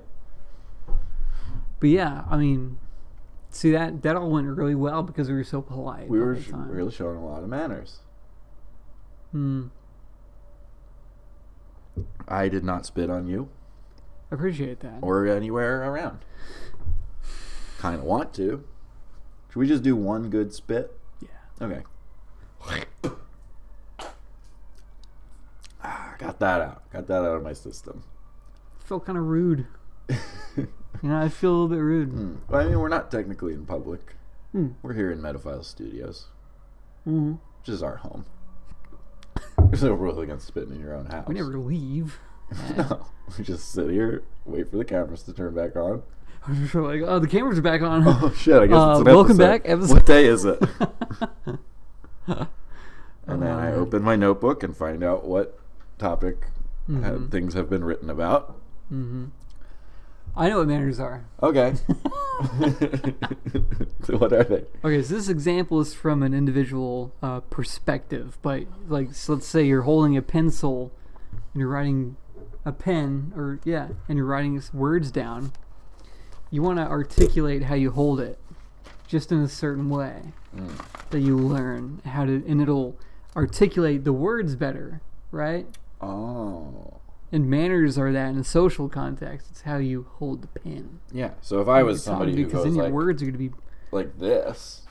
But yeah, I mean, see that all went really well because we were so polite. We the were whole time. really showing a lot of manners. I did not spit on you I appreciate that. or anywhere around. Kind of want to. Should we just do one good spit? Yeah. Okay. Got that out. Got that out of my system. Felt kind of rude. I feel a little bit rude. Well, I mean, we're not technically in public. Hmm. We're here in Metaphile Studios, Mm-hmm. which is our home. There's no rule against spitting in your own house. We never leave. No, we just sit here, wait for the cameras to turn back on. We're like, oh, the cameras are back on. Oh shit! I guess it's an welcome episode. back, episode. What day is it? And then I open my notebook and find out what topic things have been written about. I know what manners are. Okay. So what are they? Okay, so this example is from an individual perspective, but like, so let's say you're holding a pencil and you're writing a pen, and you're writing words down. You want to articulate how you hold it, just in a certain way that you learn how to, and it'll articulate the words better, right? Oh. And manners are that in a social context. It's how you hold the pen. Yeah. So if I was somebody who goes then your like words are going to be like this.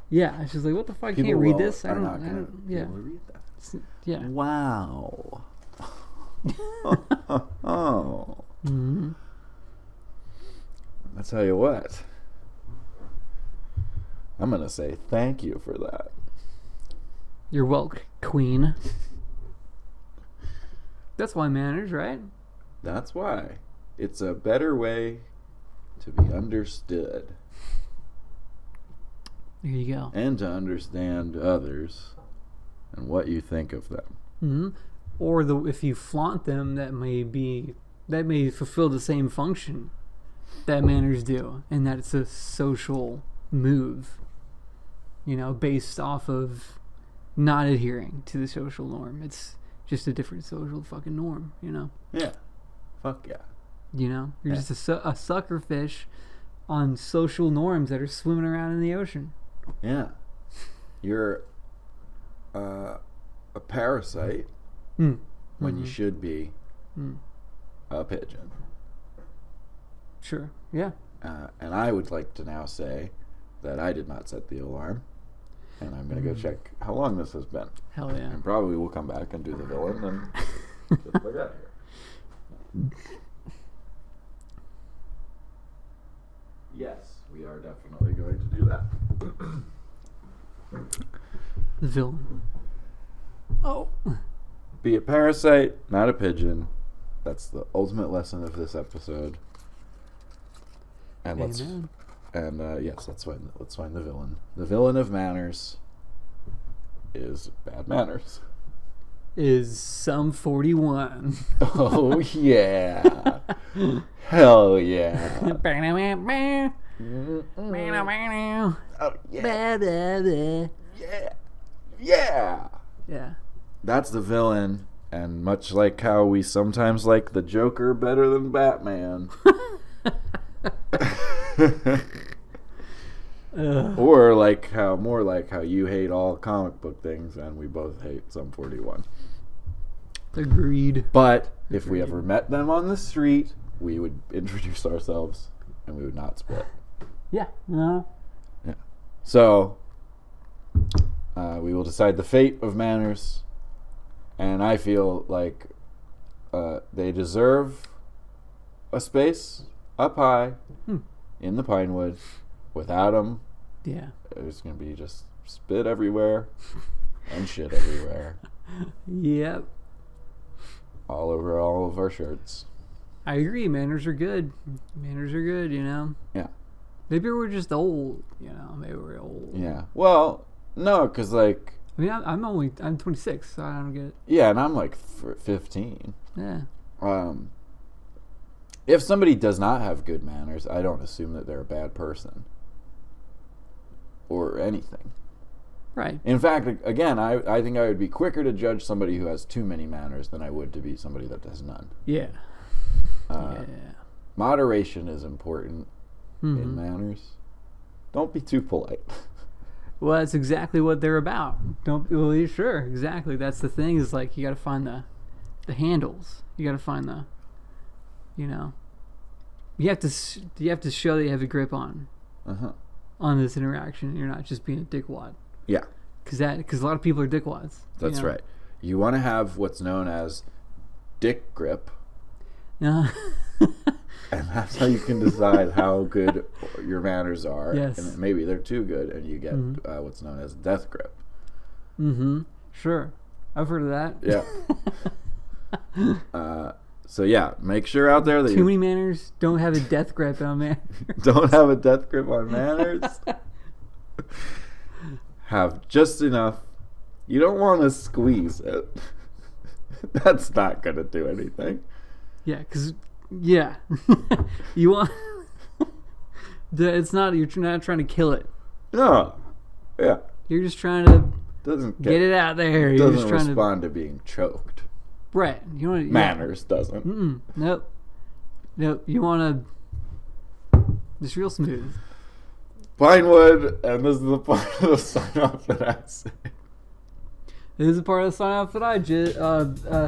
Yeah, it's just like, what the fuck? I can't read this. I don't read that. Yeah. Wow. Oh. I tell you what. I'm gonna say thank you for that. You're welcome, queen. That's why manners, right? That's why. It's a better way to be understood. There you go. And to understand others and what you think of them. Or if you flaunt them, that may fulfill the same function that manners do, and that it's a social move, based off of not adhering to the social norm. It's just a different social fucking norm, Yeah. Fuck yeah. You're just a sucker fish on social norms that are swimming around in the ocean. Yeah. You're a parasite when you should be a pigeon. Sure. Yeah. And I would like to now say that I did not set the alarm. And I'm going to go check how long this has been. Hell yeah. And probably we'll come back and do the villain and get the fuck out of here. Yes, we are definitely going to do that. The villain. Oh. Be a parasite, not a pigeon. That's the ultimate lesson of this episode. And let's find the villain. The villain of manners is bad manners. Is Sum 41. Oh yeah. Hell yeah. Oh yeah. Yeah. Yeah. That's the villain, and much like how we sometimes like the Joker better than Batman. Or more like how you hate all comic book things and we both hate Sum 41. Agreed. But if we ever met them on the street, we would introduce ourselves and we would not split. Yeah. No. Yeah. So we will decide the fate of manners, and I feel like they deserve a space up high in the Pinewood. Without them, there's going to be just spit everywhere and shit everywhere. Yep. All over all of our shirts. I agree. Manners are good. Yeah. Maybe we're just old, Maybe we're old. Yeah. Well, no, because I'm 26, so I don't get it. Yeah, and I'm 15. Yeah. If somebody does not have good manners, I don't assume that they're a bad person. Or anything. Right. In fact, again, I think I would be quicker to judge somebody who has too many manners than I would to be somebody that has none. Yeah. Moderation is important in manners. Don't be too polite. Well, that's exactly what they're about. Sure, exactly. That's the thing, is you got to find the handles. You got to find the, you have to show that you have a grip on this interaction. You're not just being a dickwad. Yeah. Because a lot of people are dickwads. That's right. You want to have what's known as dick grip. Yeah. And that's how you can decide how good your manners are. Yes. And maybe they're too good, and you get what's known as death grip. Sure. I've heard of that. Yeah. So yeah, make sure out there that too many manners don't have a death grip on manners. Don't have a death grip on manners. Have just enough. You don't want to squeeze it. That's not gonna do anything. Yeah, because you want. It's not. You're not trying to kill it. No. Yeah. You're just trying to Doesn't get it out there. You're just doesn't trying respond to being choked. Right. You want Manners doesn't. Nope. Nope. You want to just real smooth. Pinewood, and this is the part of the sign off that I say. This is the part of the sign off that I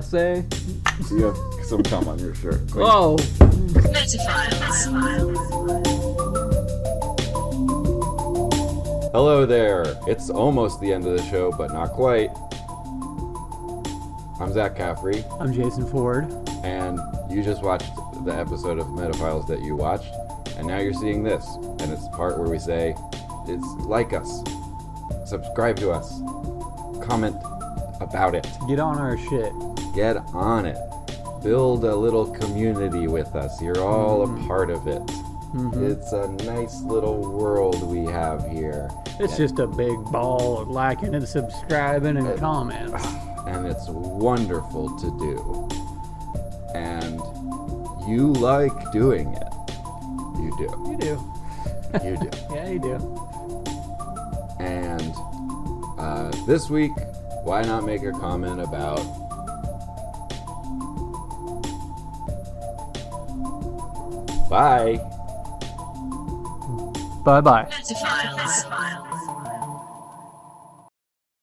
say. You have some cum on your shirt. Quick. Whoa. Hello there. It's almost the end of the show, but not quite. I'm Zach Caffrey, I'm Jason Ford. and you just watched the episode of Metaphiles that you watched, and now you're seeing this, and it's the part where we say, it's like us, subscribe to us, comment about it, Get on our shit. get on it, build a little community with us. You're all a part of it. It's a nice little world we have here. It's just a big ball of liking and subscribing and comments. And it's wonderful to do. And you like doing it. You do. You do. You do. Yeah, you do. And this week, why not make a comment about bye. Bye-bye. Metaphiles.